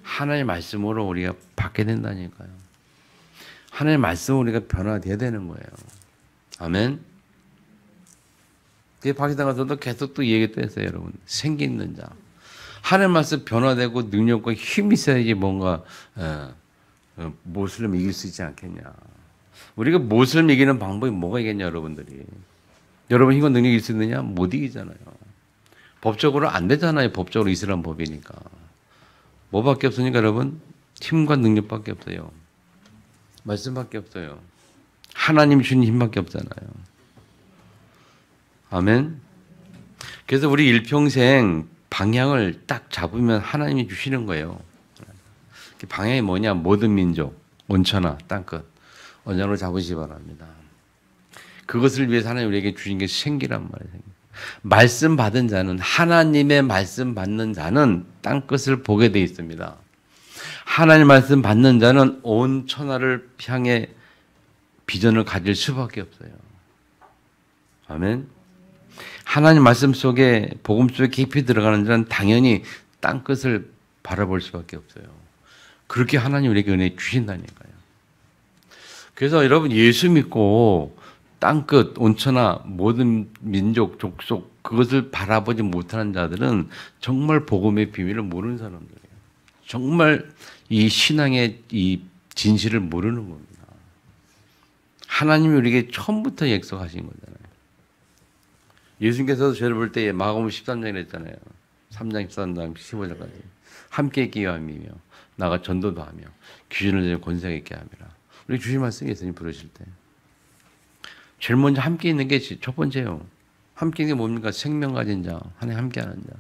하나님의 말씀으로 우리가 받게 된다니까요. 하나님의 말씀으로 우리가 변화돼야 되는 거예요. 아멘. 박이당가서도 계속 또 얘기 또 했어요, 여러분. 생기 있는 자. 하나님 말씀 변화되고 능력과 힘이 있어야지 뭔가 모슬림 이길 수 있지 않겠냐. 우리가 모슬림 이기는 방법이 뭐가 있겠냐, 여러분들이. 여러분 힘과 능력이 있을 수 있느냐? 못 이기잖아요. 법적으로 안 되잖아요. 법적으로 이스라엘 법이니까. 뭐밖에 없으니까 여러분? 힘과 능력밖에 없어요. 말씀밖에 없어요. 하나님 주신 힘밖에 없잖아요. 아멘. 그래서 우리 일평생 방향을 딱 잡으면 하나님이 주시는 거예요. 방향이 뭐냐? 모든 민족, 온천하, 땅끝. 언약으로 잡으시기 바랍니다. 그것을 위해서 하나님 우리에게 주신 게 생기란 말이에요. 말씀 받은 자는, 하나님의 말씀 받는 자는 땅끝을 보게 되어 있습니다. 하나님 말씀 받는 자는 온 천하를 향해 비전을 가질 수밖에 없어요. 아멘. 하나님 말씀 속에, 복음 속에 깊이 들어가는 자는 당연히 땅끝을 바라볼 수밖에 없어요. 그렇게 하나님 우리에게 은혜 주신다니까요. 그래서 여러분 예수 믿고 땅끝, 온천하, 모든 민족, 족속 그것을 바라보지 못하는 자들은 정말 복음의 비밀을 모르는 사람들이에요. 정말 이 신앙의 이 진실을 모르는 겁니다. 하나님이 우리에게 처음부터 약속하신 거잖아요. 예수님께서도 저를 볼 때 마가복음 13장에 했잖아요. 3장, 13장, 15절까지. 함께 있기 위함이며 나가 전도도 하며 귀신을 들려 권세가 있게 함이라. 우리 주신 말씀이 예수님 부르실 때. 제일 먼저 함께 있는 게 첫 번째요. 함께 있는 게 뭡니까? 생명 가진 자, 하나님 함께하는 자.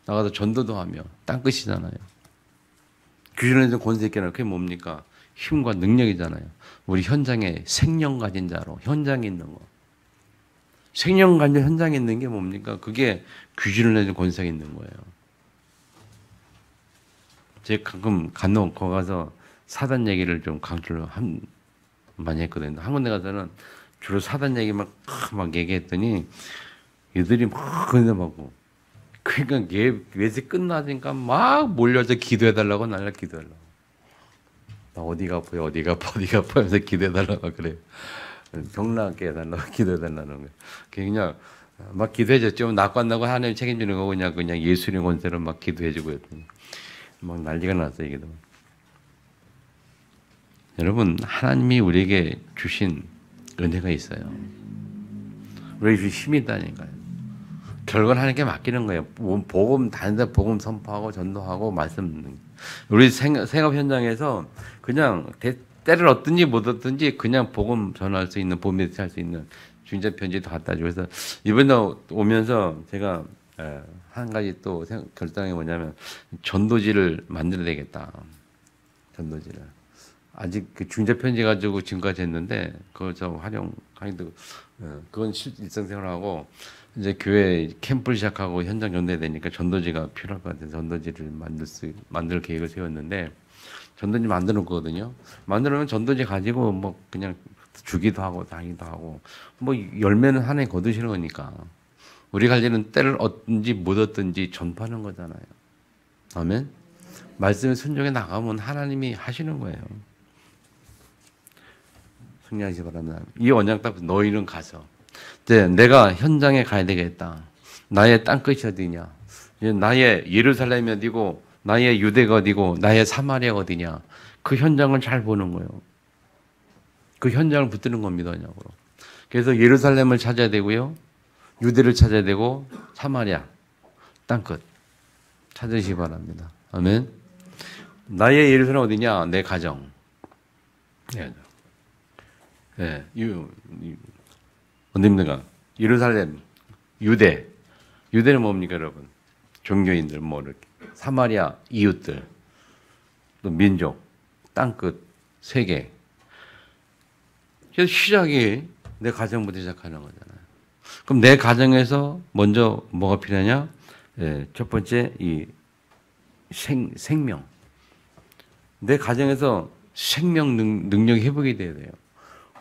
나가서 전도도 하며 땅끝이잖아요. 귀신에서 권세 있게 하는 그게 뭡니까? 힘과 능력이잖아요. 우리 현장에 생명 가진 자로 현장에 있는 거. 생명 가진 현장에 있는 게 뭡니까? 그게 귀신을 내는 권세가 있는 거예요. 제가 가끔 간혹 거기 가서 사단 얘기를 좀 강조를 많이 했거든요. 한 군데 가서는 주로 사단 얘기 막 얘기했더니 얘들이 막 건너먹고 그러니까 예배 끝나니까 막 몰려서 기도해달라고 날라 기도하려고. 나 어디가 아파요, 어디가 아파 하면서 기도해달라고 그래요. 병나게 해달라고 기도해달라는 거예요. 그냥 막 기도해줘. 좀 낫고 안 나고 하나님 책임지는 거고 그냥 예수님 권세로 막 기도해주고 했더니 막 난리가 났어요, 이게. 여러분, 하나님이 우리에게 주신 은혜가 있어요. 우리에게 주신 힘이 있다니까요. 결과는 하나님께 맡기는 거예요. 복음, 다른데 복음 선포하고 전도하고 말씀 듣는 거예요. 우리 생업 현장에서 그냥 때를 얻든지 못 얻든지 그냥 복음 전할 수 있는, 복음 메시지 할 수 있는 중재 편지도 갖다 주고 그래서 이번에 오면서 제가 한 가지 또 결정이 뭐냐면 전도지를 만들어야 되겠다. 전도지를. 아직 그 중재 편지 가지고 지금까지 했는데 그거 좀 활용하기도 그건 일상생활하고 이제 교회 캠프를 시작하고 현장 전도해야 되니까 전도지가 필요할 것 같아서 전도지를 만들 계획을 세웠는데 전도지 만드는 거거든요. 만들면 전도지 가지고 뭐 그냥 주기도 하고 다니기도 하고 뭐 열매는 하나에 거두시는 거니까 우리 갈 일은 때를 얻든지 못 얻든지 전파하는 거잖아요. 아멘. 말씀에 순종해 나가면 하나님이 하시는 거예요. 승리하시기 바랍니다. 이 언약 딱 너희는 가서 이제 내가 현장에 가야 되겠다. 나의 땅끝이 어디냐? 나의 예루살렘이 어디고 나의 유대가 어디고 나의 사마리아가 어디냐? 그 현장을 잘 보는 거예요. 그 현장을 붙드는 겁니다. 언약으로. 그래서 예루살렘을 찾아야 되고요. 유대를 찾아야 되고 사마리아 땅끝 찾으시기 바랍니다. 아멘. 나의 예루살렘 어디냐? 내 가정. 네, 어디입니까? 예루살렘, 유대는 뭡니까, 여러분? 종교인들, 뭐, 이렇게. 사마리아, 이웃들, 또 민족, 땅끝, 세계. 그래서 시작이 내 가정부터 시작하는 거잖아요. 그럼 내 가정에서 먼저 뭐가 필요하냐? 첫 번째, 이 생명. 내 가정에서 생명 능력이 회복이 돼야 돼요.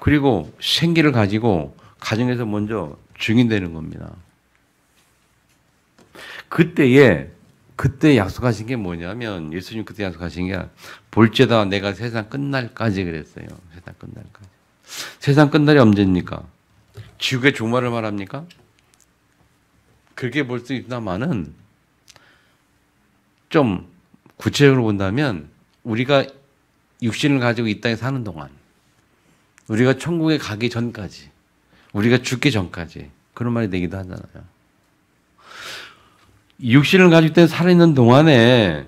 그리고 생기를 가지고 가정에서 먼저 증인되는 겁니다. 그때 약속하신 게 뭐냐면 예수님 그때 약속하신 게 볼지어다 내가 세상 끝날까지 그랬어요. 세상 끝날까지. 세상 끝날이 언제입니까? 지옥의 종말을 말합니까? 그렇게 볼 수 있다마는 좀 구체적으로 본다면 우리가 육신을 가지고 이 땅에 사는 동안 우리가 천국에 가기 전까지 우리가 죽기 전까지 그런 말이 되기도 하잖아요. 육신을 가지고 때 살아있는 동안에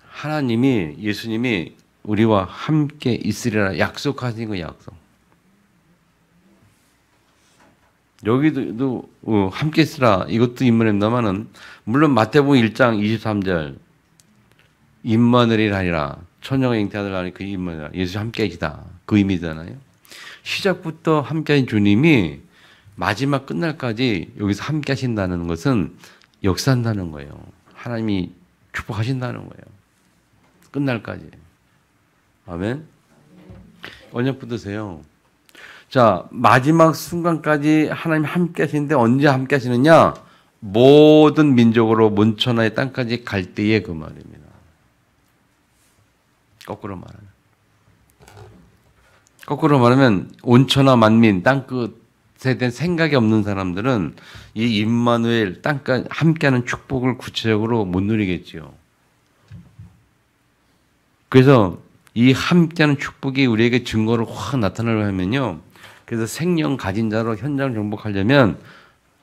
하나님이 예수님이 우리와 함께 있으리라 약속하신 거 약속. 여기도 함께 있으라 이것도 임마누엘입니다마는 물론 마태복음 1장 23절 임마누엘이라 하니라 천녀가 잉태하들 하니 그 임마누엘 예수 함께 계시다 그 의미잖아요. 시작부터 함께하신 주님이 마지막 끝날까지 여기서 함께 하신다는 것은 역사한다는 거예요. 하나님이 축복하신다는 거예요. 끝날까지. 아멘. 언약 붙드세요. 자, 마지막 순간까지 하나님 함께 하시는데 언제 함께 하시느냐? 모든 민족으로 문천하의 땅까지 갈 때에 그 말입니다. 거꾸로 말하면 온천하 만민 땅끝에 대한 생각이 없는 사람들은 이 임마누엘 땅까지 함께하는 축복을 구체적으로 못 누리겠지요. 그래서 이 함께하는 축복이 우리에게 증거로 확 나타나려 하면요. 그래서 생명 가진 자로 현장 정복하려면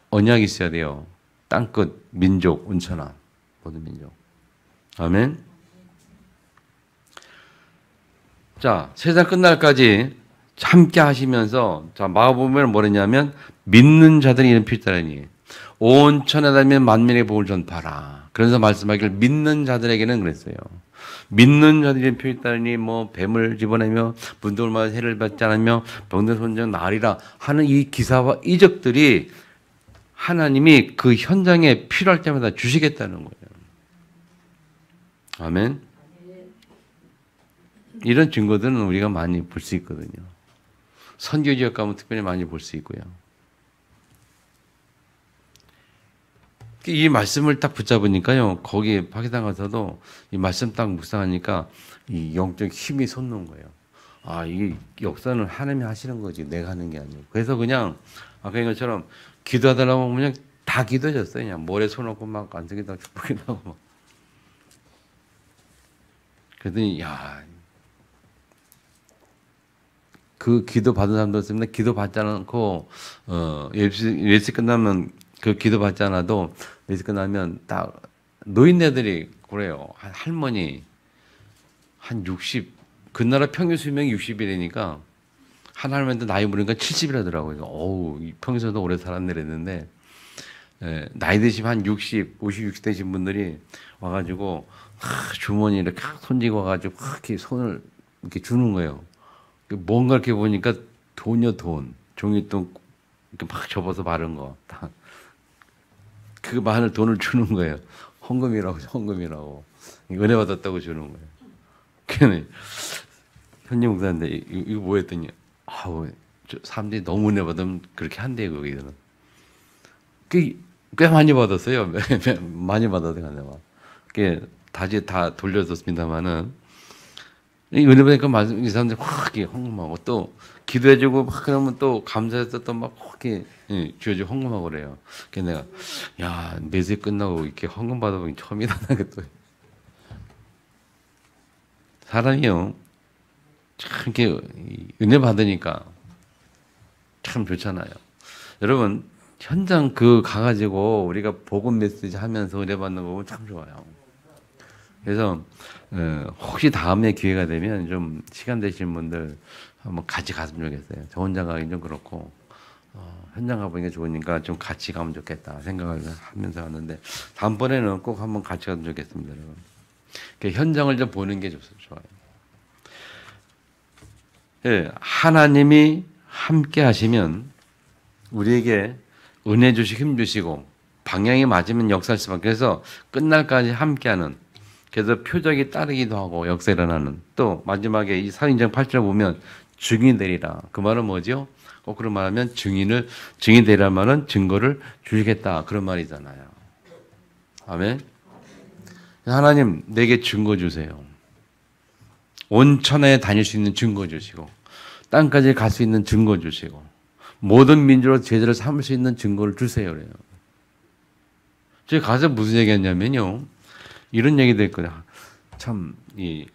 언약이 있어야 돼요. 땅끝 민족 온천하 모든 민족. 아멘. 자, 세상 끝날까지 함께 하시면서 자 마가복음에 뭐랬냐면 믿는 자들이 이런 필자라니 온 천에 달면 만민의 복을 전파라. 그래서 말씀하기를 믿는 자들에게는 그랬어요. 믿는 자들이 필자라니 뭐 뱀을 집어내며 문돌마다 해를 받지 않으며 병든 손정 나으리라 하는 이 기사와 이적들이 하나님이 그 현장에 필요할 때마다 주시겠다는 거예요. 아멘. 이런 증거들은 우리가 많이 볼 수 있거든요. 선교 지역 가면 특별히 많이 볼 수 있고요. 이 말씀을 딱 붙잡으니까요. 거기 파기당 가서도 이 말씀 딱 묵상하니까 이 영적 힘이 솟는 거예요. 아, 이 역사는 하나님이 하시는 거지 내가 하는 게 아니고. 그래서 그냥 아까 인 것처럼 기도하다가 그냥 다 기도해졌어요. 그냥 머리에 손 얹고 막 안쓰기도 하고 축복기도 하고 막. 그랬더니 야, 그 기도 받은 사람도 있습니다. 기도 받지 않고 예수 끝나면 그 기도 받지 않아도 예수 끝나면 딱 노인네들이 그래요. 할머니 한 60, 그 나라 평균 수명이 60이라니까 한 할머니한테 나이 물으니까 70이라더라고요. 어우, 평소에도 오래 살았네 그랬는데 나이 드시면 한 60, 50, 60 되신 분들이 와가지고 주머니 이렇게 손지고 와가지고 이렇게 손을 이렇게 주는 거예요. 뭔가 이렇게 보니까 돈이요 돈, 종이돈 이렇게 막 접어서 바른 거, 그 많은 돈을 주는 거예요. 헌금이라고 은혜 받았다고 주는 거예요. 그냥 현지 목사인데 이거 뭐 했더니 아우 사람들이 너무 은혜 받으면 그렇게 한대요 거기서는. 꽤 많이 받았어요. 많이 받았어요. 내가. 꽤 다시 다 돌려줬습니다만은 은혜 받으니까 이 사람들이 확 헌금하고 또 기도해주고 막 그러면 또 감사해서 또 막 이렇게 주여주고 헌금하고 그래요. 그래서 내가 야 매세 끝나고 이렇게 헌금 받아보기 처음이다. 또 사람이요 참 이렇게 은혜 받으니까 참 좋잖아요. 여러분 현장 그 가가지고 우리가 복음 메시지 하면서 은혜 받는 거 보면 참 좋아요. 그래서 혹시 다음에 기회가 되면 좀 시간 되시는 분들 한번 같이 갔으면 좋겠어요. 저 혼자 가긴 좀 그렇고 현장 가보니까 좋으니까 좀 같이 가면 좋겠다 생각을 하면서 하는데 다음번에는 꼭 한번 같이 가면 좋겠습니다. 여러분. 현장을 좀 보는 게 좋아요. 예, 하나님이 함께 하시면 우리에게 은혜 주시고 힘 주시고 방향이 맞으면 역사할 수밖에. 그래서 끝날까지 함께하는. 그래서 표적이 따르기도 하고 역사 일어나는. 또 마지막에 이 사도행전 8절 보면 증인 되리라. 그 말은 뭐죠? 거꾸로 말하면 증인 되리라 말은 증거를 주시겠다 그런 말이잖아요. 아멘. 하나님 내게 증거 주세요. 온 천하에 다닐 수 있는 증거 주시고 땅까지 갈 수 있는 증거 주시고 모든 민족으로 제자를 삼을 수 있는 증거를 주세요. 그래요. 제가 가서 무슨 얘기했냐면요. 이런 얘기도 했거든요. 참,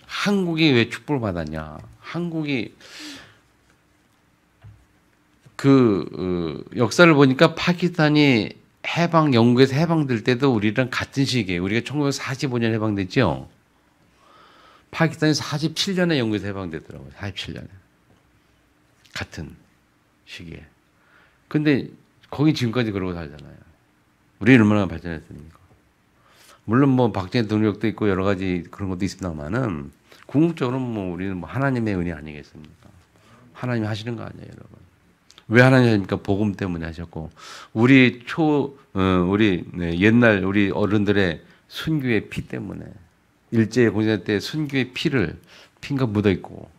한국이 왜 축복을 받았냐. 한국이 역사를 보니까 파키스탄이 영국에서 해방될 때도 우리랑 같은 시기에 우리가 1945년 해방됐죠. 파키스탄이 47년에 영국에서 해방됐더라고요. 47년에. 같은 시기에. 근데 거기 지금까지 그러고 살잖아요. 우리는 얼마나 발전했습니까? 물론 뭐 박정희 동력도 있고 여러 가지 그런 것도 있습니다만은 궁극적으로 뭐 우리는 뭐 하나님의 은혜 아니겠습니까? 하나님이 하시는 거 아니에요, 여러분. 왜 하나님이 하십니까? 복음 때문에 하셨고 우리 옛날 우리 어른들의 순교의 피 때문에 일제 공산 때 순교의 피가 묻어 있고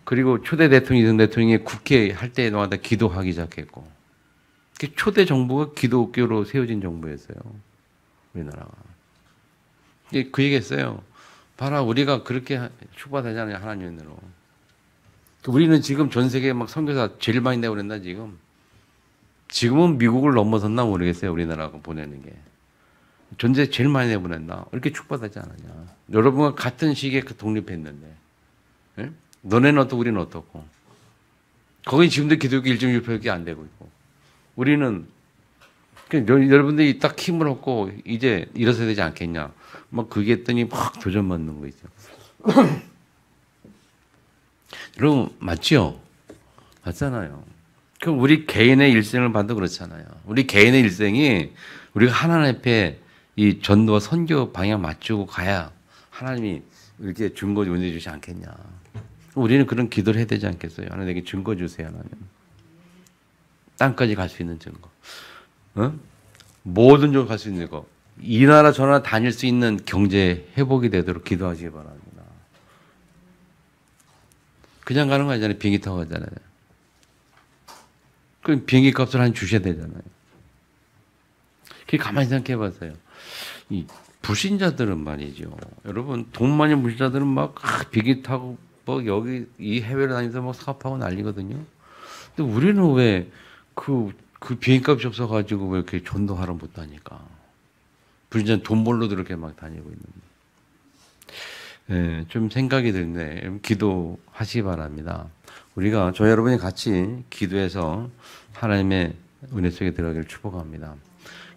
그리고 초대 대통령이 이전 대통령이 국회 할 때마다 기도하기 시작했고 초대 정부가 기독교로 세워진 정부였어요. 우리나라가. 그 얘기했어요. 봐라 우리가 그렇게 축복하잖아요. 하나님으로. 우리는 지금 전 세계에 막 선교사 제일 많이 내고 그랬나 지금. 지금은 미국을 넘어섰나 모르겠어요. 우리나라가 보내는 게. 전세 제일 많이 내보냈나. 이렇게 축복하지 않았냐. 여러분과 같은 시기에 독립했는데. 네? 너네는 어떻고 우리는 어떻고. 거기 지금도 기독교 1.6%밖에 안 되고 있고. 우리는 여러분들이 딱 힘을 얻고 이제 일어서야 되지 않겠냐. 막 그게 했더니 막 도전받는 거 있죠. 여러분 맞죠? 맞잖아요. 그 우리 개인의 일생을 봐도 그렇잖아요. 우리 개인의 일생이 우리가 하나님 앞에 이 전도와 선교 방향 맞추고 가야 하나님이 이렇게 증거 은혜 주지 않겠냐. 우리는 그런 기도를 해야 되지 않겠어요? 하나님 내게 증거 주세요. 하나님. 땅까지 갈 수 있는 증거. 어? 모든 쪽으로 갈 수 있는 거. 이 나라 저 나라 다닐 수 있는 경제 회복이 되도록 기도하시기 바랍니다. 그냥 가는 거 아니잖아요. 비행기 타고 가잖아요. 그럼 비행기 값을 한 주셔야 되잖아요. 가만히 생각해 봤어요. 이 불신자들은 말이죠. 여러분 돈 많이 불신자들은 막 비행기 타고 뭐 여기 이 해외를 다니면서 막 사업하고 난리거든요. 근데 우리는 왜 그 비행값이 없어가지고 왜 이렇게 전도하러 못 다니까? 불신자는 돈 벌러도 이렇게 막 다니고 있는데. 예, 좀 생각이 드네. 기도하시기 바랍니다. 우리가 저 여러분이 같이 기도해서 하나님의 은혜 속에 들어가기를 축복합니다.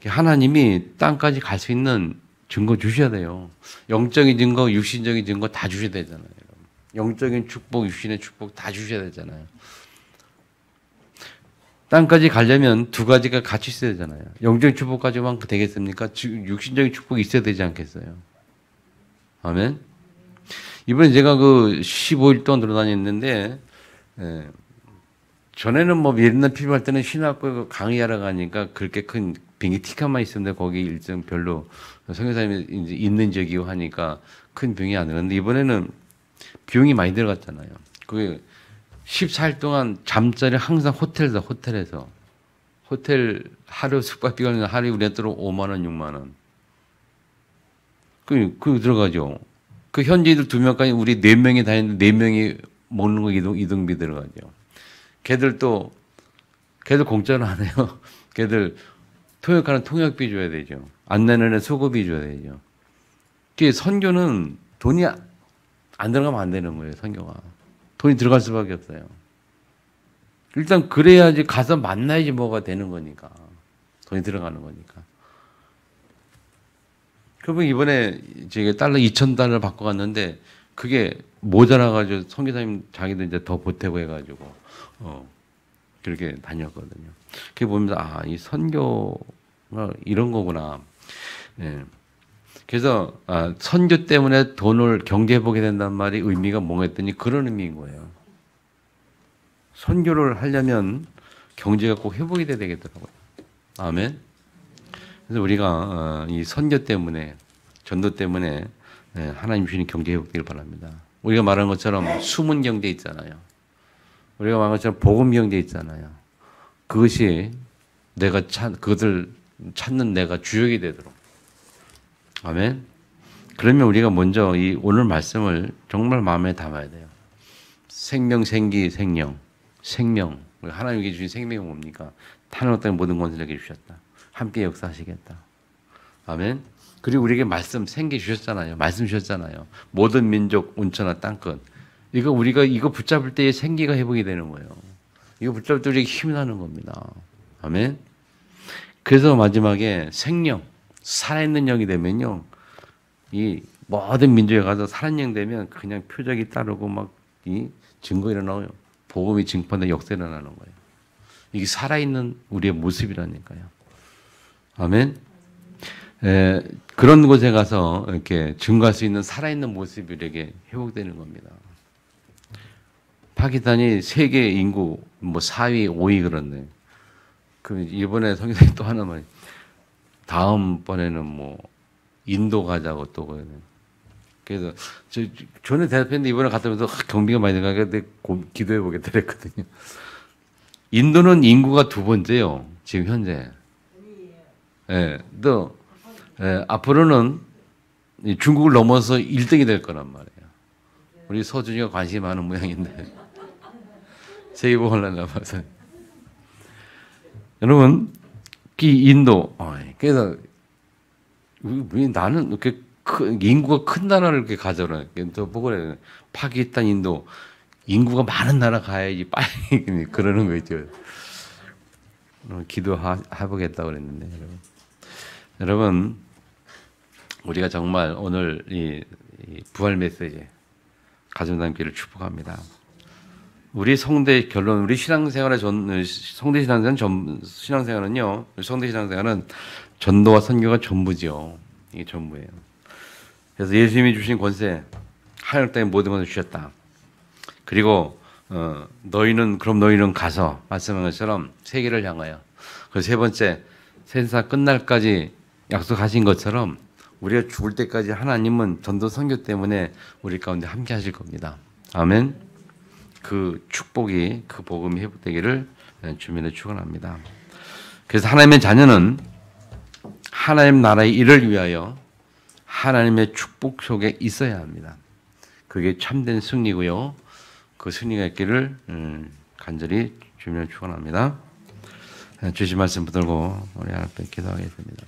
하나님이 땅까지 갈 수 있는 증거 주셔야 돼요. 영적인 증거, 육신적인 증거 다 주셔야 되잖아요. 영적인 축복, 육신의 축복 다 주셔야 되잖아요. 땅까지 가려면 두 가지가 같이 있어야 되잖아요. 영적인 축복까지만 되겠습니까? 육신적인 축복이 있어야 되지 않겠어요? 아멘. 이번에 제가 그 15일 동안 돌아다녔는데, 전에는 뭐 옛날 필요할 때는 신학교 강의하러 가니까 그렇게 큰 비행기 티켓만 있었는데 거기 일정 별로 선교사님이 이제 있는 지역이고 하니까 큰 비용이 안 들었는데 이번에는 비용이 많이 들어갔잖아요. 그게 14일 동안 잠자리 항상 호텔에서 호텔 하루 숙박비가 하루에 우리한테 5만 원, 6만 원. 그 들어가죠. 그 현지인들 2명까지 우리 4명이 다니는데 4명이 먹는 거 이동비 들어가죠. 걔들 공짜로 안 해요. 걔들 통역하는 통역비 줘야 되죠. 안내는 수고비 줘야 되죠. 그 선교는 돈이 안 들어가면 안 되는 거예요. 선교가. 돈이 들어갈 수밖에 없어요. 일단 그래야지 가서 만나야지 뭐가 되는 거니까. 돈이 들어가는 거니까. 그분 이번에 제가 달러 2,000달러 받고 갔는데 그게 모자라가지고 선교사님 자기도 이제 더 보태고 해가지고 그렇게 다녔거든요. 그게 보면서 이 선교가 이런 거구나. 예. 그래서 선교 때문에 돈을 경제 회복이 된다는 말이 의미가 뭔가 했더니 그런 의미인 거예요. 선교를 하려면 경제가 꼭 회복이 돼야 되겠더라고요. 아멘. 그래서 우리가 이 선교 때문에 전도 때문에 하나님 주시는 경제 회복되길 바랍니다. 우리가 말한 것처럼 숨은 경제 있잖아요. 우리가 말한 것처럼 복음 경제 있잖아요. 그것이 그것을 찾는 내가 주역이 되도록. 아멘. 그러면 우리가 먼저 이 오늘 말씀을 정말 마음에 담아야 돼요. 생명, 생기, 생명. 하나님께 주신 생명이 뭡니까? 하나님 땅의 모든 권세를 주셨다. 함께 역사하시겠다. 아멘. 그리고 우리에게 말씀, 생기 주셨잖아요. 말씀 주셨잖아요. 모든 민족, 온천하 땅끝. 우리가 이거 붙잡을 때의 생기가 회복이 되는 거예요. 이거 붙잡을 때 우리에게 힘이 나는 겁니다. 아멘. 그래서 마지막에 생명, 살아있는 영이 되면요. 이 모든 민족에 가서 살아있는 영 되면 그냥 표적이 따르고 막 이 증거 일어나요. 복음이 증판되고 역사 일어나는 거예요. 이게 살아있는 우리의 모습이라니까요. 아멘. 그런 곳에 가서 이렇게 증거할 수 있는 살아있는 모습이 우리에게 회복되는 겁니다. 파키스탄이 세계 인구 4위, 5위 그런데 그 이번에 성경에 또 하나만 다음번에는 인도 가자고 또 그러네. 그래서 전에 대답했는데 이번에 갔다 오면서 경비가 많이 들어가니까 기도해 보겠다 그랬거든요. 인도는 인구가 2번째요. 지금 현재. 또 앞으로는 중국을 넘어서 1등이 될 거란 말이에요. 우리 서준이가 관심이 많은 모양인데 세계보고 하려나 봐서. 여러분, 인도. 그래서 왜 나는 이렇게 인구가 큰 나라를 이렇게 가져라. 또 보고 그래. 파키스탄, 인도. 인구가 많은 나라 가야지 빨리 그러는 거죠. 기도해보겠다고 그랬는데, 여러분, 우리가 정말 오늘 이 부활 메시지 가정 담기를 축복합니다. 우리 성대 결론, 우리 신앙생활의 성대 신앙생활은요, 성대 신앙생활은 전도와 선교가 전부죠. 이게 전부예요. 그래서 예수님이 주신 권세, 하늘 땅에 모든 것을 주셨다. 그리고 그럼 너희는 가서 말씀한 것처럼 세계를 향하여. 그 세 번째, 세상 끝날까지 약속하신 것처럼 우리가 죽을 때까지 하나님은 전도 선교 때문에 우리 가운데 함께 하실 겁니다. 아멘. 그 축복이, 그 복음이 회복되기를 주민을 축원합니다. 그래서 하나님의 자녀는 하나님 나라의 일을 위하여 하나님의 축복 속에 있어야 합니다. 그게 참된 승리고요. 그 승리가 있기를 간절히 주민을 축원합니다. 주신 말씀 붙들고 우리 하나님 기도하겠습니다.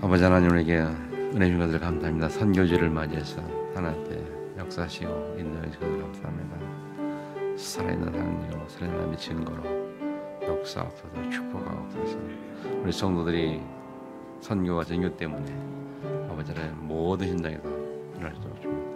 아버지 하나님에게 은혜 주신 것을 감사합니다. 선교제를 맞이해서 하나님께 역사하시고 인도해 주셔서 감사합니다. 살아있는 하나님으로 살아있는 하나님의 증거로 역사하옵소서, 축복하옵소서. 우리 성도들이 선교와 전교 때문에 아버지 하나님 모든 현장에서 일할 수 있도록